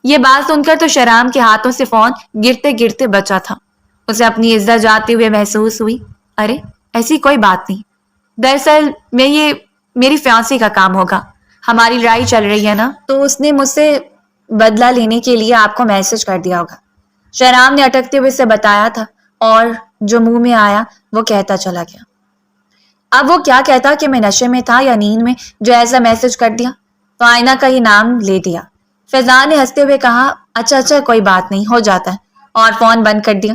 یہ بات سن کر تو شہرام کے ہاتھوں سے فون گرتے گرتے بچا تھا. اسے اپنی عزت جاتے ہوئے محسوس ہوئی. ارے ایسی کوئی بات نہیں. دراصل یہ میری فیانسی کا کام ہوگا. ہماری لڑائی چل رہی ہے نا تو اس نے مجھ سے بدلہ لینے کے لیے آپ کو میسج کر دیا ہوگا. شہرام نے اٹکتے ہوئے اسے بتایا تھا اور جو منہ میں آیا وہ کہتا چلا گیا. اب وہ کیا کہتا کہ میں نشے میں تھا یا نیند میں جو ایسا میسج کر دیا. تو آئینہ کا ہی نام لے دیا. فیضان نے ہنستے ہوئے کہا اچھا کوئی بات نہیں ہو جاتا ہے اور فون بند کر دیا.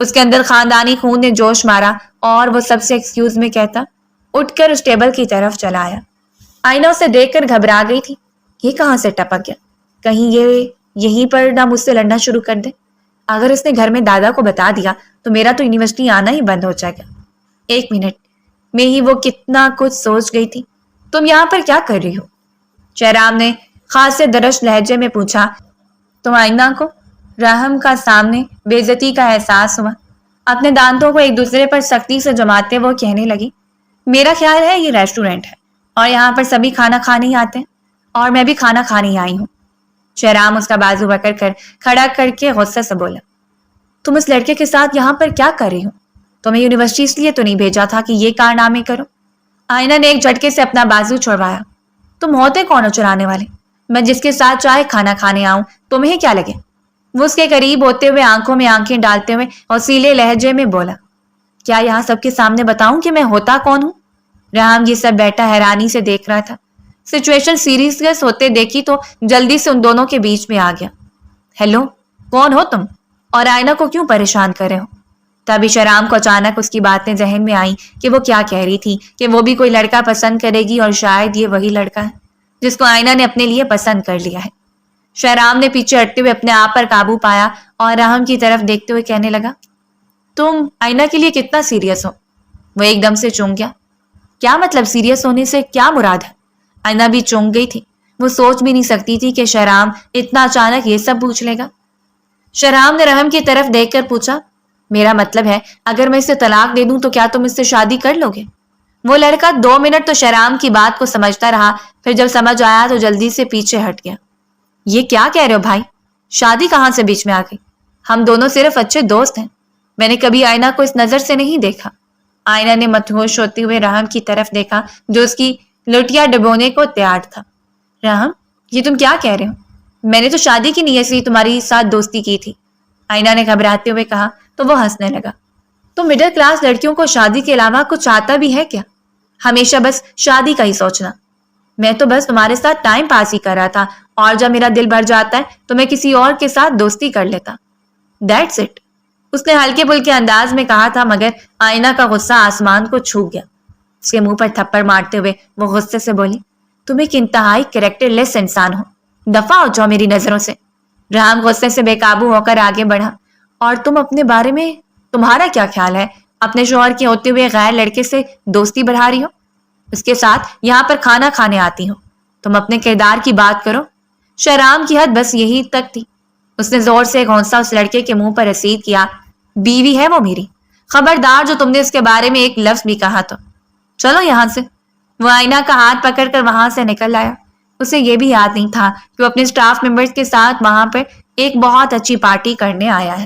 اس کے اندر خاندانی خون نے جوش مارا اور وہ سب سے ایکسکیوز میں کہتا اٹھ کر اس ٹیبل کی طرف چلا آیا۔ آئینہ اسے دیکھ کر گھبرا گئی تھی۔ یہ کہاں سے ٹپک گیا؟ کہیں یہ یہیں پر نہ مجھ سے لڑنا شروع کر دے۔ اگر اس نے گھر میں دادا کو بتا دیا تو میرا تو یونیورسٹی آنا ہی بند ہو جائے گا۔ 1 منٹ میں ہی وہ کتنا کچھ سوچ گئی تھی۔ تم یہاں پر کیا کر رہی ہو؟ شہرام نے خاص سے درشت لہجے میں پوچھا۔ تم آئینہ کو رحم کا سامنے بے عزتی کا احساس ہوا۔ اپنے دانتوں کو ایک دوسرے پر سختی سے جماتے وہ کہنے لگی، میرا خیال ہے یہ ریسٹورینٹ ہے اور یہاں پر سبھی کھانا کھانے ہی آتے ہیں اور میں بھی کھانا کھانے ہی آئی ہوں۔ شہرام اس کا بازو پکڑ کر کھڑا کر کے غصے سے بولا، تم اس لڑکے کے ساتھ یہاں پر کیا کر رہی ہو؟ تمہیں یونیورسٹی اس لیے تو نہیں بھیجا تھا کہ یہ کارنامے کرو۔ آئینہ نے ایک جھٹکے سے اپنا بازو چھڑوایا۔ تم ہوتے کون ہو چلانے والے؟ میں جس کے ساتھ چاہے کھانا کھانے آؤں تمہیں کیا لگے؟ وہ اس کے قریب ہوتے ہوئے آنکھوں میں آنکھیں ڈالتے ہوئے حوصیلے لہجے میں بولا، کیا یہاں سب کے سامنے بتاؤں کہ میں ہوتا کون ہوں؟ رحم یہ سب بیٹھا حیرانی سے دیکھ رہا تھا۔ سچویشن سیریس ہوتے دیکھی تو جلدی سے ان دونوں کے بیچ میں آ گیا۔ ہیلو، کون ہو تم اور آئینہ کو کیوں پریشان کر رہے ہو؟ تبھی شہرام کو اچانک اس کی باتیں ذہن میں آئیں کہ وہ کیا کہہ رہی تھی کہ وہ بھی کوئی لڑکا پسند کرے گی اور شاید یہ وہی لڑکا ہے جس کو آئینہ نے اپنے لیے پسند کر لیا ہے۔ شہرام نے پیچھے ہٹتے ہوئے اپنے آپ پر قابو پایا اور رحم کی طرف دیکھتے ہوئے کہنے لگا، تم آئینہ کے لیے کتنا سیریس ہو؟ وہ ایک دم سے چونک گیا۔ کیا مطلب سیریس ہونے سے کیا مراد ہے؟ آئینہ بھی چونک گئی تھی۔ وہ سوچ بھی نہیں سکتی تھی کہ شہرام اتنا اچانک یہ سب پوچھ لے گا۔ شہرام نے رحم کی طرف دیکھ کر پوچھا، میرا مطلب ہے اگر میں اسے طلاق دے دوں تو کیا تم اس سے شادی کر لو گے؟ وہ لڑکا 2 منٹ تو شہرام کی بات کو سمجھتا رہا، پھر جب سمجھ آیا تو جلدی سے پیچھے ہٹ گیا۔ یہ کیا کہہ رہے ہو بھائی؟ شادی کہاں سے بیچ میں آ گئی؟ ہم دونوں صرف اچھے دوست ہیں۔ میں نے کبھی آئینہ کو اس نظر سے نہیں دیکھا۔ آئینہ نے مدہوش ہوتے ہوئے رحم کی طرف دیکھا جو اس کی لٹیا ڈبونے کو تیار تھا۔ رحم، یہ تم کیا کہہ رہے ہو؟ میں نے تو شادی کی نیت سے تمہاری ساتھ دوستی کی تھی۔ آئینہ نے گھبراتے ہوئے کہا تو وہ ہنسنے لگا۔ تو مڈل کلاس لڑکیوں کو شادی کے علاوہ کچھ آتا بھی ہے کیا؟ ہمیشہ بس شادی کا ہی سوچنا۔ میں تو بس تمہارے ساتھ ٹائم پاس ہی کر رہا تھا اور جب میرا دل بھر جاتا ہے تو میں کسی اور کے ساتھ دوستی کر لیتا۔ دیٹس اٹ، اس نے ہلکے پھلکے انداز میں کہا تھا، مگر آئینہ کا غصہ آسمان کو چھو گیا۔ اس کے منہ پر تھپڑ مارتے ہوئے وہ غصے سے بولی، تم ایک انتہائی کریکٹر لیس انسان ہو، دفع ہو جاؤ میری نظروں سے۔ رحم غصے سے بے قابو ہو کر آگے بڑھا، اور تم اپنے بارے میں تمہارا کیا خیال ہے؟ اپنے شوہر کے ہوتے ہوئے غیر لڑکے سے دوستی بڑھا رہی ہو، اس کے ساتھ یہاں پر کھانا کھانے آتی ہو۔ تم اپنے کردار کی بات کرو۔ شہرام کی حد بس یہی تک تھی۔ اس نے زور سے گھونسا اس لڑکے کے منہ پر رسید کیا، بیوی ہے وہ میری، خبردار جو تم نے اس کے بارے میں ایک لفظ بھی کہا تو چلو یہاں سے۔ وہ آئینہ کا ہاتھ پکڑ کر وہاں سے نکل آیا۔ اسے یہ بھی یاد نہیں تھا کہ وہ اپنے اسٹاف ممبرز کے ساتھ وہاں پر ایک بہت اچھی پارٹی کرنے آیا ہے۔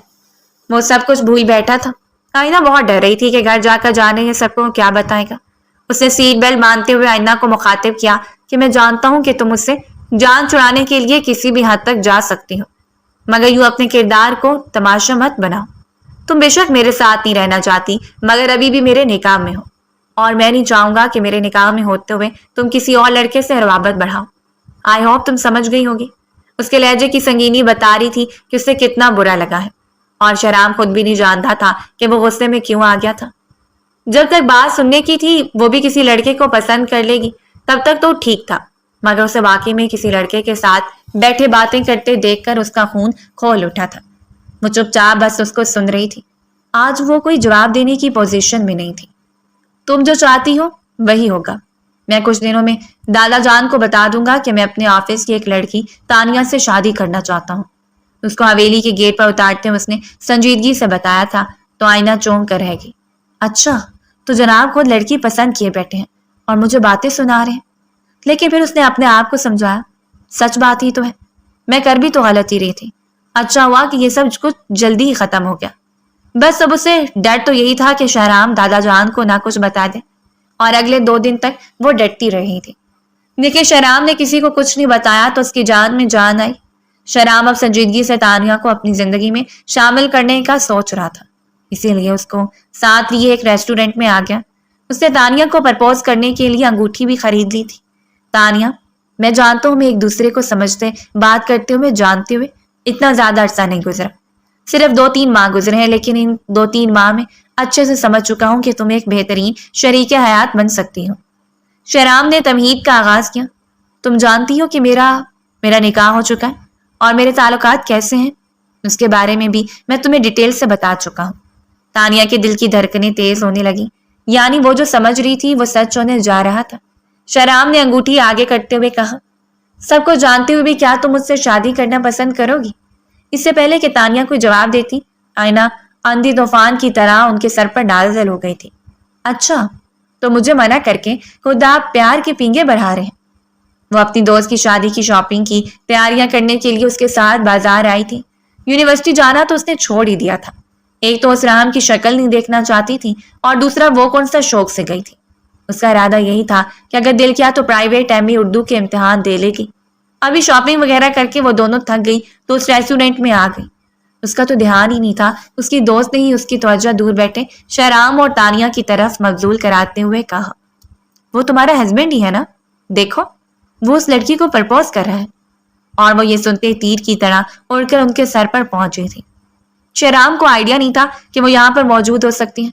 وہ سب کچھ بھول بیٹھا تھا۔ آئینہ بہت ڈر رہی تھی کہ گھر جا کر جانے یہ سب کو کیا بتائے گا۔ اس نے سیٹ بیلٹ باندھتے ہوئے آئینہ کو مخاطب کیا کہ میں جانتا ہوں کہ تم اس سے جان چھڑانے کے لیے کسی بھی حد تک جا سکتی ہو، مگر یوں اپنے کردار کو تماشا مت بناؤ۔ تم بے شک میرے ساتھ نہیں رہنا چاہتی، مگر ابھی بھی میرے نکاح میں ہو، اور میں نہیں چاہوں گا کہ میرے نکاح میں ہوتے ہوئے تم کسی اور لڑکے سے روابط بڑھاؤ۔ آئی ہوپ تم سمجھ گئی ہوگی۔ اس کے لہجے کی سنگینی بتا رہی تھی کہ اسے کتنا برا لگا ہے، اور شہرام خود بھی نہیں جانتا تھا کہ وہ غصے میں کیوں آ گیا تھا۔ جب تک بات سننے کی تھی وہ بھی کسی لڑکے کو پسند کر لے گی تب تک تو ٹھیک تھا، مگر اسے واقعی میں کسی لڑکے کے ساتھ بیٹھے باتیں کرتے دیکھ کر اس کا خون کھول اٹھا تھا۔ وہ چپ چاپ بس اس کو سن رہی تھی۔ آج وہ کوئی جواب دینے کی پوزیشن میں نہیں تھی۔ تم جو چاہتی ہو وہی ہوگا۔ میں کچھ دنوں میں دادا جان کو بتا دوں گا کہ میں اپنے آفس کی ایک لڑکی تانیہ سے شادی کرنا چاہتا ہوں۔ اس کو حویلی کے گیٹ پر اتارتے ہوئے اس نے سنجیدگی سے بتایا تھا تو آئینہ چونک کر رہ گئی۔ اچھا، تو جناب خود لڑکی پسند کیے بیٹھے ہیں اور مجھے باتیں سنا رہے ہیں۔ لیکن پھر اس نے اپنے آپ کو سمجھایا، سچ بات ہی تو ہے، میں کر بھی تو غلط ہی رہی تھی۔ اچھا ہوا کہ یہ سب کچھ جلدی ہی ختم ہو گیا۔ بس اب اسے ڈر تو یہی تھا کہ شہرام دادا جان کو نہ کچھ بتا دے، اور اگلے 2 دن تک وہ ڈرتی رہی تھی۔ لیکن شہرام نے کسی کو کچھ نہیں بتایا تو اس کی جان میں جان آئی۔ شہرام اب سنجیدگی سے تانیہ کو اپنی زندگی میں شامل کرنے کا سوچ رہا تھا، اسی لیے اس کو ساتھ لیے ایک ریسٹورینٹ میں آ گیا۔ اس نے تانیہ کو پرپوز کرنے کے لیے انگوٹھی بھی خرید لی تھی۔ تانیہ، میں جانتا ہوں میں ایک دوسرے کو سمجھتے بات کرتے ہوئے جانتے ہوئے اتنا زیادہ عرصہ نہیں گزرا، صرف 2-3 ماہ گزرے ہیں، لیکن ان 2-3 ماہ میں اچھے سے سمجھ چکا ہوں کہ تم ایک بہترین شریک حیات بن سکتی ہو۔ شہرام نے تمہید کا آغاز کیا۔ تم جانتی ہو کہ میرا نکاح ہو چکا ہے اور میرے تعلقات کیسے ہیں، اس کے بارے میں بھی میں تمہیں ڈیٹیل سے بتا چکا ہوں۔ تانیہ کے دل کی دھڑکنیں تیز ہونے لگی، یعنی وہ جو سمجھ رہی تھی وہ سچ ہونے جا رہا تھا۔ شہرام نے انگوٹھی آگے کرتے ہوئے کہا، سب کو جانتے ہوئے بھی کیا تم مجھ سے شادی کرنا پسند کرو گی؟ اس سے پہلے کہ تانیہ کوئی جواب دیتی، آئینہ آندھی طوفان کی طرح ان کے سر پر نازل ہو گئی تھی۔ اچھا، تو مجھے منع کر کے خود آپ پیار کے پینگے بڑھا رہے ہیں۔ وہ اپنی دوست کی شادی کی شاپنگ کی تیاریاں کرنے کے لیے اس کے ساتھ بازار آئی تھی۔ یونیورسٹی جانا تو اس نے چھوڑ ہی دیا تھا۔ ایک تو اس رام کی شکل نہیں دیکھنا چاہتی تھی اور دوسرا وہ کون سا شوق سے گئی تھی۔ اس کا ارادہ یہی تھا کہ اگر دل کیا تو پرائیویٹ ایم اے اردو کے امتحان دے لے گی۔ ابھی شاپنگ وغیرہ کر کے وہ دونوں تھک گئی تو اس ریسٹورینٹ میں آ گئی۔ اس کا تو دھیان ہی نہیں تھا، اس کی دوست نے ہی اس کی توجہ دور بیٹھے شہرام اور تانیہ کی طرف مبذول کراتے ہوئے کہا، وہ تمہارا ہسبینڈ ہی ہے نا؟ دیکھو، وہ اس لڑکی کو پرپوز کر رہا ہے۔ اور وہ یہ سنتے تیر کی طرح اڑ کر ان کے سر پر پہنچی تھی۔ شہرام کو آئیڈیا نہیں تھا کہ وہ یہاں پر موجود ہو سکتی ہیں۔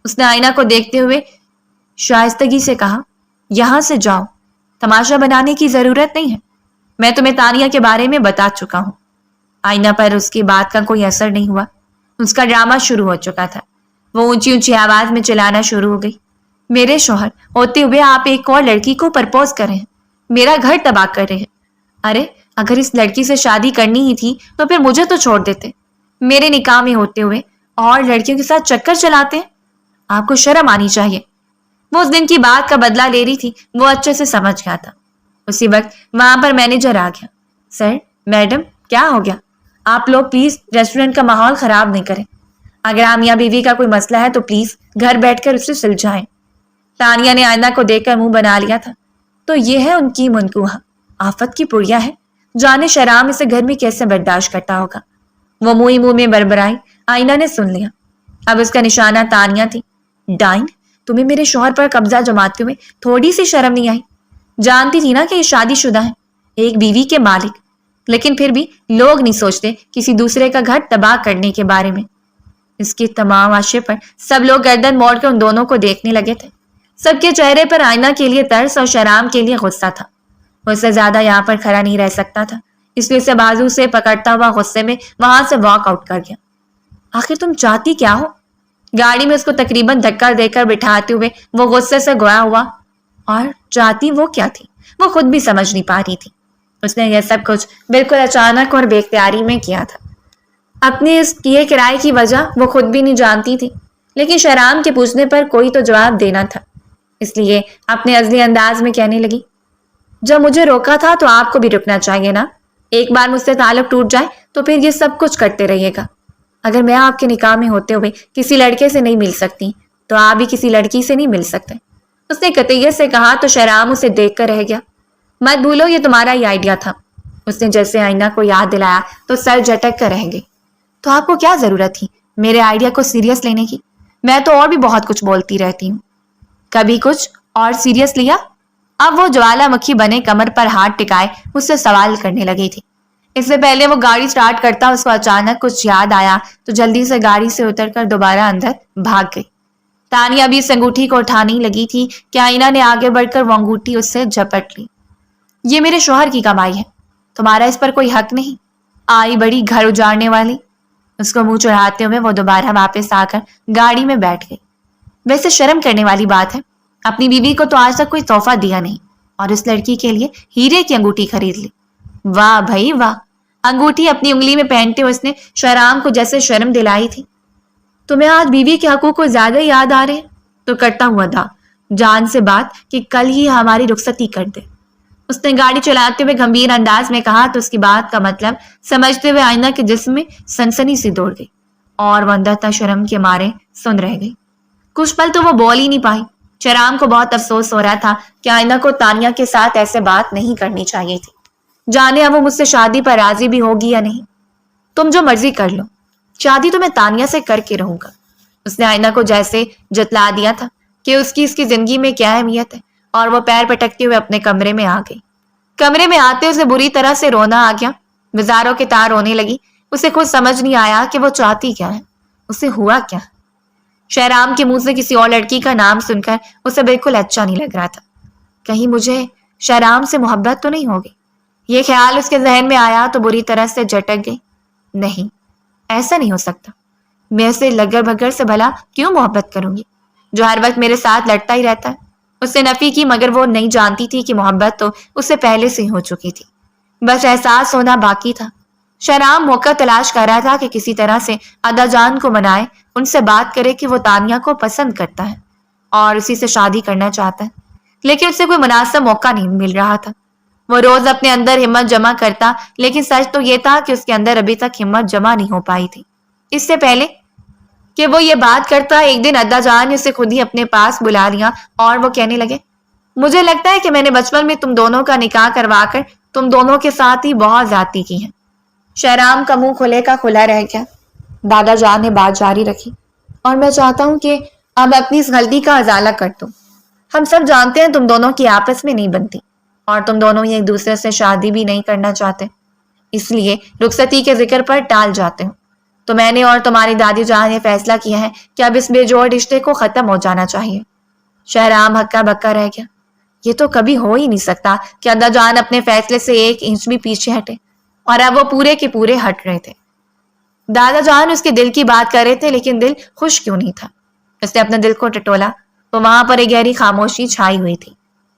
اس نے آئینہ کو دیکھتے ہوئے شائستگی سے کہا، یہاں سے جاؤ، تماشا بنانے کی ضرورت نہیں ہے، میں تمہیں تانیہ کے بارے میں بتا چکا ہوں۔ آئینہ پر اس کی بات کا کوئی اثر نہیں ہوا، اس کا ڈرامہ شروع ہو چکا تھا۔ وہ اونچی اونچی آواز میں چلانا شروع ہو گئی، میرے شوہر ہوتے ہوئے آپ ایک اور لڑکی کو پرپوز کر رہے ہیں، میرا گھر تباہ کر رہے ہیں۔ ارے اگر اس لڑکی سے شادی کرنی ہی تھی تو پھر مجھے تو چھوڑ دیتے، میرے نکاح میں ہوتے ہوئے اور لڑکیوں کے ساتھ چکر چلاتے ہیں، آپ کو شرم آنی چاہیے۔ وہ اس دن کی بات کا بدلہ لے رہی تھی، وہ اچھے سے سمجھ گیا تھا۔ اسی وقت وہاں پر مینیجر آ گیا۔ سر، میڈم، کیا ہو گیا؟ آپ لوگ پلیز ریسٹورینٹ کا ماحول خراب نہیں کریں، اگر آپ میاں بیوی کا کوئی مسئلہ ہے تو پلیز گھر بیٹھ کر اسے سلجھائیں۔ تانیہ نے آئینہ کو دیکھ کر منہ بنا لیا تھا۔ تو یہ ہے ان کی منقوہ، آفت کی پڑیا ہے، جانے شہرام اسے گھر میں کیسے برداشت کرتا ہوگا۔ وہ منہ ہی منہ میں بربرائی۔ آئینہ نے سن لیا۔ اب اس کا نشانہ تانیہ تھی۔ ڈائن، تمہیں میرے شوہر پر قبضہ جماتے ہوئے تھوڑی سی شرم نہیں آئی؟ جانتی تھی نا کہ یہ شادی شدہ ہے، ایک بیوی کے مالک، لیکن پھر بھی لوگ نہیں سوچتے کسی دوسرے کا گھر تباہ کرنے کے بارے میں۔ اس کے تمام آشے پر سب لوگ گردن موڑ کر ان دونوں کو دیکھنے لگے تھے۔ سب کے چہرے پر آئینہ کے لیے ترس اور شہرام کے لیے غصہ تھا۔ وہ اس سے زیادہ یہاں پر کھڑا نہیں رہ سکتا تھا، اس لیے اسے بازو سے پکڑتا ہوا غصے میں وہاں سے واک آؤٹ کر گیا۔ آخر تم چاہتی کیا ہو؟ گاڑی میں اس کو تقریباً دھکا دے کر بٹھاتے ہوئے وہ غصے سے گویا ہوا۔ اور چاہتی وہ کیا تھی وہ خود بھی سمجھ نہیں پا رہی تھی۔ اس نے یہ سب کچھ بالکل اچانک اور بے اختیاری میں کیا تھا۔ اپنے اس کیے کرائے کی وجہ وہ خود بھی نہیں جانتی تھی، لیکن شہرام کے پوچھنے پر کوئی تو جواب دینا تھا، اس لیے اپنے ازلی انداز میں کہنے لگی، جب مجھے روکا تھا تو آپ کو بھی رکنا چاہیے نا، ایک بار مجھ سے تعلق ٹوٹ جائے تو پھر یہ سب کچھ کرتے رہیے گا۔ اگر میں آپ کے نکاح میں ہوتے ہوئے کسی لڑکے سے نہیں مل سکتی تو آپ بھی کسی لڑکی سے نہیں مل سکتے۔ اس نے قطعیت سے کہا تو شہرام اسے دیکھ کر رہ گیا۔ مت بھولو یہ تمہارا ہی آئیڈیا تھا۔ اس نے جیسے آئینہ کو یاد دلایا تو سر جھٹک کر رہ گئی۔ تو آپ کو کیا ضرورت تھی میرے آئیڈیا کو سیریس لینے کی؟ میں تو اور بھی بہت کچھ بولتی رہتی ہوں، کبھی کچھ اور سیریس لیا؟ اب وہ جوالا مکھی بنے کمر پر ہاتھ ٹکائے مجھ سے سوال کرنے لگی تھی۔ اس سے پہلے وہ گاڑی سٹارٹ کرتا اس کو اچانک کچھ یاد آیا تو جلدی سے گاڑی سے اتر کر دوبارہ اندر بھاگ گئی۔ تانیہ ابھی اس انگوٹھی کو اٹھانے لگی تھی کہ آئینہ نے آگے بڑھ کر وہ انگوٹھی اس سے جھپٹ لی۔ یہ میرے شوہر کی کمائی ہے، تمہارا اس پر کوئی حق نہیں، آئی بڑی گھر اجاڑنے والی۔ اس کو منہ چڑھاتے ہوئے وہ دوبارہ واپس آ کر گاڑی میں بیٹھ گئی۔ ویسے شرم کرنے والی بات ہے، اپنی بیوی کو تو آج تک کوئی تحفہ دیا نہیں اور اس لڑکی کے لیے ہیرے کی انگوٹھی خرید لی۔ واہ بھائی واہ، انگوٹھی اپنی انگلی میں پہنتے ہوئے اس نے شہرام کو جیسے شرم دلائی تھی۔ تمہیں آج بیوی کے حقوق کو زیادہ یاد آ رہے ہیں تو کرتا ہوا تھا جان سے بات کہ کل ہی ہماری رخصتی کر دے۔ اس نے گاڑی چلاتے ہوئے گمبھیر انداز میں کہا تو اس کی بات کا مطلب سمجھتے ہوئے آئینہ کے جسم میں سنسنی سی دوڑ گئی اور وہ اندر تک شرم کے مارے سن رہ گئی۔ کچھ پل تو وہ بول ہی نہیں پائی۔ شہرام کو بہت افسوس ہو رہا تھا کہ آئینہ کو تانیہ کے ساتھ ایسے بات نہیں کرنی چاہیے تھی۔ جانے اب وہ مجھ سے شادی پر راضی بھی ہوگی یا نہیں۔ تم جو مرضی کر لو، شادی تو میں تانیہ سے کر کے رہوں گا۔ اس نے آئینہ کو جیسے جتلا دیا تھا کہ اس کی زندگی میں کیا اہمیت ہے، اور وہ پیر پٹکتے ہوئے اپنے کمرے میں آ گئی۔ کمرے میں آتے اسے بری طرح سے رونا آ گیا، وزاروں کے تار رونے لگی۔ اسے خود سمجھ نہیں آیا کہ وہ چاہتی کیا ہے، اسے ہوا کیا۔ شہرام کے منہ سے کسی اور لڑکی کا نام سن کر اسے بالکل اچھا نہیں لگ رہا تھا۔ کہیں مجھے شہرام سے محبت تو نہیں ہوگی؟ یہ خیال اس کے ذہن میں آیا تو بری طرح سے جھٹک گئی۔ نہیں، ایسا نہیں ہو سکتا، میں اسے لگر بھگر سے بھلا کیوں محبت کروں گی، جو ہر وقت میرے ساتھ لڑتا ہی رہتا ہے۔ اس نے نفی کی، مگر وہ نہیں جانتی تھی کہ محبت تو اس سے پہلے سے ہی ہو چکی تھی، بس احساس ہونا باقی تھا۔ شہرام موقع تلاش کر رہا تھا کہ کسی طرح سے ادا جان کو منائے، ان سے بات کرے کہ وہ تانیہ کو پسند کرتا ہے اور اسی سے شادی کرنا چاہتا ہے، لیکن اسے کوئی مناسب موقع نہیں مل رہا تھا۔ وہ روز اپنے اندر ہمت جمع کرتا، لیکن سچ تو یہ تھا کہ اس کے اندر ابھی تک ہمت جمع نہیں ہو پائی تھی۔ اس سے پہلے کہ وہ یہ بات کرتا، ایک دن ادا جان نے اسے خود ہی اپنے پاس بلا لیا اور وہ کہنے لگے، مجھے لگتا ہے کہ میں نے بچپن میں تم دونوں کا نکاح کروا کر تم دونوں کے ساتھ ہی بہت زیادتی کی ہے۔ شہرام کا منہ کھلے کا کھلا رہ گیا۔ دادا جان نے بات جاری رکھی، اور میں چاہتا ہوں کہ اب اپنی اس غلطی کا ازالہ کر دو۔ ہم سب جانتے ہیں تم دونوں کی آپس میں نہیں بنتی، اور تم دونوں ہی ایک دوسرے سے شادی بھی نہیں کرنا چاہتے، اس لیے رخصتی کے ذکر پر ٹال جاتے ہو۔ تو میں نے اور تمہاری دادی جان نے فیصلہ کیا ہے کہ اب اس بے جوڑ رشتے کو ختم ہو جانا چاہیے۔ شہرام ہکا بکا رہ گیا۔ یہ تو کبھی ہو ہی نہیں سکتا کہ ادا جان اپنے فیصلے سے ایک انچ بھی پیچھے ہٹے، اور اب وہ پورے کے پورے ہٹ رہے تھے۔ دادا جان اس کے دل کی بات کر رہے تھے، لیکن دل خوش کیوں نہیں تھا؟ اس نے اپنے دل کو ٹٹولا تو وہاں پر ایک گہری خاموشی چھائی ہوئی تھی۔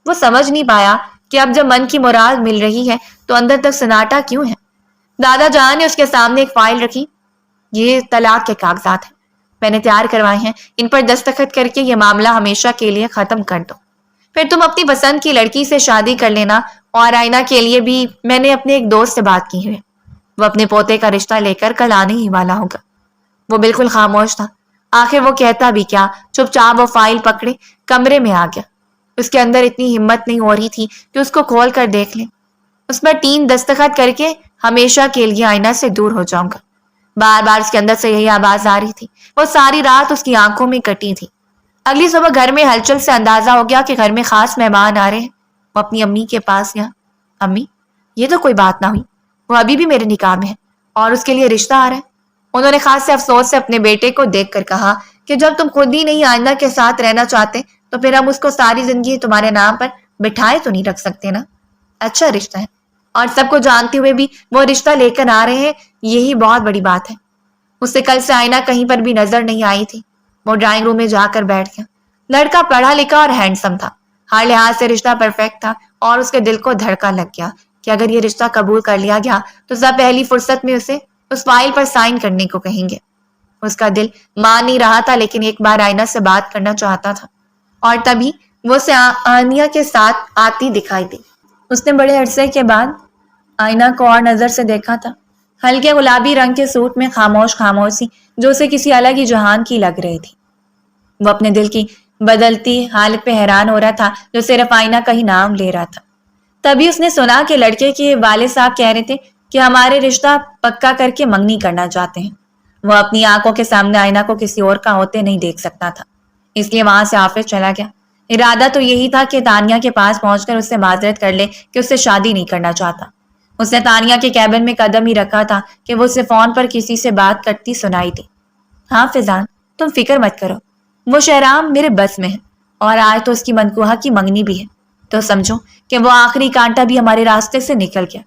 وہ سمجھ نہیں پایا کہ اب جب من کی مراد مل رہی ہے تو اندر تک سناٹا کیوں ہے۔ دادا جان نے اس کے سامنے ایک فائل رکھی۔ یہ طلاق کے کاغذات ہیں، میں نے تیار کروائے ہیں، ان پر دستخط کر کے یہ معاملہ ہمیشہ کے لیے ختم کر دو، پھر تم اپنی پسند کی لڑکی سے شادی کر لینا۔ اور آئینہ کے لیے بھی میں نے اپنے ایک دوست سے بات کی ہے، وہ اپنے پوتے کا رشتہ لے کر کل آنے ہی والا ہوگا۔ وہ بالکل خاموش تھا، آخر وہ کہتا بھی کیا؟ چپ چاپ وہ فائل پکڑے کمرے میں آ گیا۔ اس کے اندر اتنی ہمت نہیں ہو رہی تھی کہ اس کو کھول کر دیکھ لے۔ اس پر 3 دستخط کر کے ہمیشہ کے لیے آئینہ سے دور ہو جاؤں گا۔ بار بار اس کے اندر سے یہی آواز آ رہی تھی۔ وہ ساری رات اس کی آنکھوں میں کٹی تھی۔ اگلی صبح گھر میں ہلچل سے اندازہ ہو گیا کہ گھر میں خاص مہمان آ رہے ہیں۔ وہ اپنی امی کے پاس گیا۔ امی، یہ تو کوئی بات نہ ہوئی، وہ ابھی بھی میرے نکاح میں ہے اور اس کے لیے رشتہ آ رہا ہے۔ انہوں نے خاص سے افسوس سے اپنے بیٹے کو دیکھ کر کہا کہ جب تم خود ہی نہیں آئندہ کے ساتھ رہنا چاہتے تو پھر ہم اس کو ساری زندگی تمہارے نام پر بٹھائے تو نہیں رکھ سکتے نا۔ اچھا رشتہ ہے، اور سب کو جانتے ہوئے بھی وہ رشتہ لے کر آ رہے ہیں، یہی بہت بڑی بات ہے۔ اس سے کل سے آئینہ کہیں پر بھی نظر نہیں آئی تھی۔ وہ ڈرائنگ روم میں جا کر بیٹھ گیا۔ لڑکا پڑھا لکھا اور ہینڈسم تھا، ہر لحاظ سے رشتہ پرفیکٹ تھا، اور اس کے دل کو دھڑکا لگ گیا کہ اگر یہ رشتہ قبول کر لیا گیا تو سب پہلی فرصت میں اسے اس فائل پر سائن کرنے کو کہیں گے۔ اس کا دل مان نہیں رہا تھا، لیکن ایک بار آئینہ سے بات کرنا چاہتا تھا، اور تبھی وہ اسے آنیہ کے ساتھ آتی دکھائی دی۔ اس نے بڑے عرصے کے بعد آئینہ کو اور نظر سے دیکھا تھا، ہلکے گلابی رنگ کے سوٹ میں، خاموش خاموشی جو اسے کسی الگ ہی جہان کی لگ رہی تھی۔ وہ اپنے دل کی بدلتی حالت پہ حیران ہو رہا تھا، جو صرف آئینہ کا ہی نام لے رہا تھا۔ تبھی اس نے سنا کہ لڑکے کے والد صاحب کہہ رہے تھے کہ ہمارے رشتہ پکا کر کے منگنی کرنا چاہتے ہیں۔ وہ اپنی آنکھوں کے سامنے آئینہ کو کسی اور کا ہوتے نہیں دیکھ سکتا تھا، اس لیے وہاں سے آفس چلا گیا۔ ارادہ تو یہی تھا کہ تانیہ کے پاس پہنچ کر اس سے معذرت کر لے کہ اس سے شادی نہیں کرنا چاہتا۔ اس نے تانیہ کے کیبن میں قدم ہی رکھا تھا کہ وہ اسے فون پر کسی سے بات کرتی سنائی دی۔ ہاں فضان، تم فکر مت کرو، وہ شہرام میرے بس میں ہے، اور آج تو اس کی منقوہہ کی منگنی بھی ہے، تو سمجھو کہ وہ آخری کانٹا بھی ہمارے راستے سے نکل گیا۔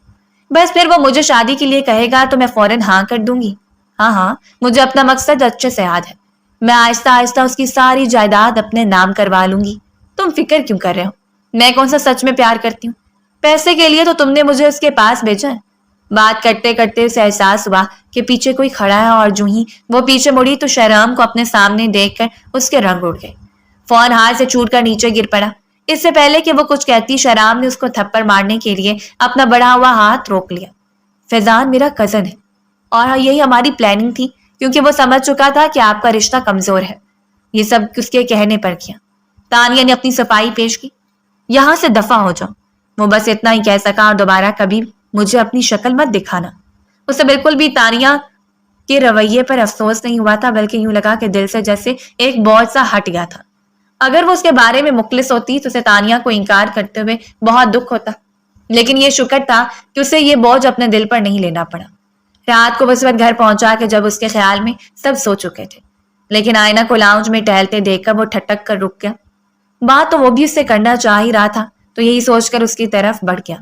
بس پھر وہ مجھے شادی کے لیے کہے گا تو میں فوراً ہاں کر دوں گی۔ ہاں، مجھے اپنا مقصد اچھے سے یاد ہے، میں آہستہ آہستہ اس کی ساری جائیداد اپنے نام کروا لوں گی۔ تم فکر کیوں کر رہے ہو؟ میں کون سا سچ میں پیار کرتی ہوں؟ پیسے کے لیے تو تم نے مجھے اس کے پاس بھیجا ہے۔ بات کرتے کرتے اسے احساس ہوا کہ پیچھے کوئی کھڑا ہے، اور جو ہی وہ پیچھے مڑی تو شہرام کو اپنے سامنے دیکھ کر اس کے رنگ اڑ گئے۔ فون ہاتھ سے چھوٹ کر نیچے گر پڑا۔ اس سے پہلے کہ وہ کچھ کہتی، شہرام نے اس کو تھپڑ مارنے کے لیے اپنا بڑا ہوا ہاتھ روک لیا۔ فیضان میرا کزن ہے، اور یہی ہماری پلاننگ تھی، کیونکہ وہ سمجھ چکا تھا کہ آپ کا رشتہ کمزور ہے۔ یہ سب اس کے کہنے پر کیا۔ تانیہ نے اپنی صفائی پیش کی۔ یہاں سے دفع ہو جاؤ، وہ بس اتنا ہی کہہ سکا، اور دوبارہ کبھی مجھے اپنی شکل مت دکھانا۔ اسے بالکل بھی تانیہ کے رویے پر افسوس نہیں ہوا تھا، بلکہ یوں لگا کہ دل سے جیسے ایک بوجھ سا ہٹ گیا تھا۔ اگر وہ اس کے بارے میں مخلص ہوتی تو اسے تانیہ کو انکار کرتے ہوئے بہت دکھ ہوتا، لیکن یہ شکر تھا کہ اسے یہ بوجھ اپنے دل پر نہیں لینا پڑا۔ رات کو اس وقت گھر پہنچا کہ جب اس کے خیال میں سب سو چکے تھے، لیکن آئینہ کو لاؤنج میں ٹہلتے دیکھ کر وہ ٹھٹک کر رک گیا۔ بات تو وہ بھی اس سے کرنا چاہ ہی رہا تھا، تو یہی سوچ کر اس کی طرف بڑھ گیا۔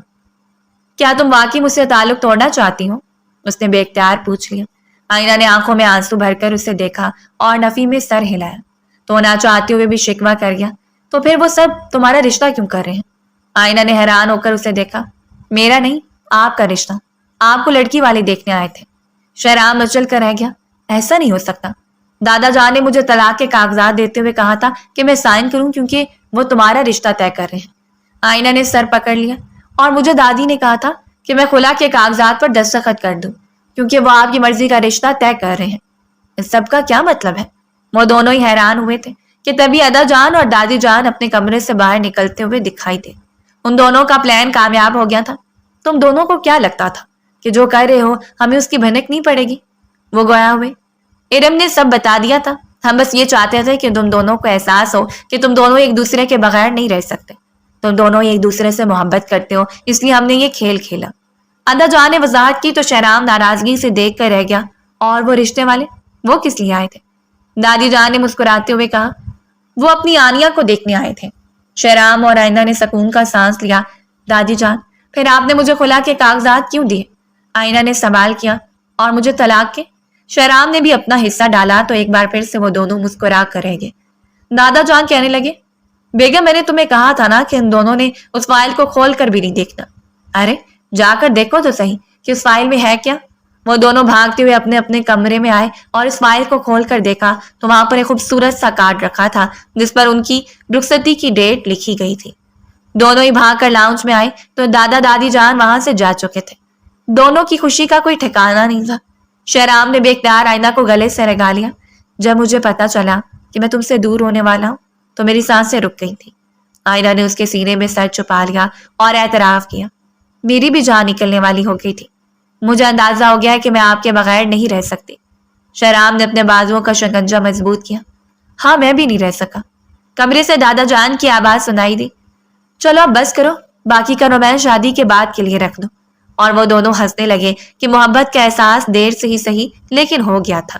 کیا تم واقعی مجھ سے تعلق توڑنا چاہتی ہو؟ اس نے بے اختیار پوچھ لیا۔ آئینہ نے آنکھوں میں آنسو بھر کر اسے دیکھا اور نفی میں سر ہلایا۔ تو نہ چاہتے ہوئے بھی شکوہ کر گیا، تو پھر وہ سب تمہارا رشتہ کیوں کر رہے ہیں؟ آئینہ نے حیران ہو کر اسے دیکھا۔ میرا نہیں، آپ کا رشتہ، آپ کو لڑکی والے دیکھنے آئے تھے۔ شہرام مچل کر رہ گیا۔ ایسا نہیں ہو سکتا، دادا جان نے مجھے طلاق کے کاغذات دیتے ہوئے کہا تھا کہ میں سائن کروں کیونکہ وہ تمہارا رشتہ طے کر رہے ہیں۔ آئینہ نے سر پکڑ لیا۔ اور مجھے دادی نے کہا تھا کہ میں خلا کے کاغذات پر دستخط کر دوں کیونکہ وہ آپ کی مرضی کا رشتہ طے کر رہے ہیں۔ اس سب کا کیا مطلب ہے؟ وہ دونوں ہی حیران ہوئے تھے کہ تبھی ادا جان اور دادی جان اپنے کمرے سے باہر نکلتے ہوئے دکھائی دے۔ ان دونوں کا پلان کامیاب ہو گیا تھا۔ تم دونوں کو کیا لگتا تھا کہ جو کر رہے ہو ہمیں اس کی بھنک نہیں پڑے گی؟ وہ گویا ہوئے۔ ارم نے سب بتا دیا تھا، ہم بس یہ چاہتے تھے کہ تم دونوں کو احساس ہو کہ تم دونوں ایک دوسرے کے بغیر نہیں رہ سکتے، تم دونوں ایک دوسرے سے محبت کرتے ہو، اس لیے ہم نے یہ کھیل کھیلا۔ ادا جان نے وضاحت کی تو شہرام ناراضگی سے دیکھ کر رہ گیا۔ اور وہ رشتے والے، وہ کس لیے آئے تھے؟ دادی جان نے مسکراتے ہوئے کہا، وہ اپنی آنیا کو دیکھنے آئے تھے۔ شہرام اور آئینہ نے سکون کا سانس لیا۔ دادی جان، پھر آپ نے مجھے خلا کے کاغذات کیوں دیے؟ آئینہ نے سوال کیا۔ اور مجھے طلاق کے؟ شہرام نے بھی اپنا حصہ ڈالا تو ایک بار پھر سے وہ دونوں مسکرا کر رہ گئے۔ دادا جان کہنے لگے، بیگم میں نے تمہیں کہا تھا نا کہ ان دونوں نے اس فائل کو کھول کر بھی نہیں دیکھنا۔ ارے جا کر دیکھو تو صحیح کہ اس فائل میں ہے کیا۔ وہ دونوں بھاگتے ہوئے اپنے اپنے کمرے میں آئے اور اس فائل کو کھول کر دیکھا تو وہاں پر ایک خوبصورت سا کارڈ رکھا تھا جس پر ان کی رخصتی کی ڈیٹ لکھی گئی تھی۔ دونوں ہی بھاگ کر لاؤنج میں آئے تو دادا دادی جان وہاں سے جا چکے تھے۔ دونوں کی خوشی کا کوئی ٹھکانہ نہیں تھا۔ شہرام نے بے اختیار آئینہ کو گلے سے لگا لیا۔ جب مجھے پتا چلا کہ میں تم سے دور ہونے والا ہوں تو میری سانسیں رک گئی تھی۔ آئینہ نے اس کے سینے میں سر چھپا لیا اور اعتراف کیا، میری بھی جان نکلنے والی ہو گئی تھی۔ مجھے اندازہ ہو گیا کہ میں آپ کے بغیر نہیں رہ سکتی۔ شہرام نے اپنے بازوؤں کا شکنجہ مضبوط کیا۔ ہاں میں بھی نہیں رہ سکا۔ کمرے سے دادا جان کی آواز سنائی دی، چلو اب بس کرو، باقی کا رومانس شادی کے بعد کے لیے رکھ دو۔ اور وہ دونوں ہنسنے لگے کہ محبت کا احساس دیر سے ہی صحیح لیکن ہو گیا تھا۔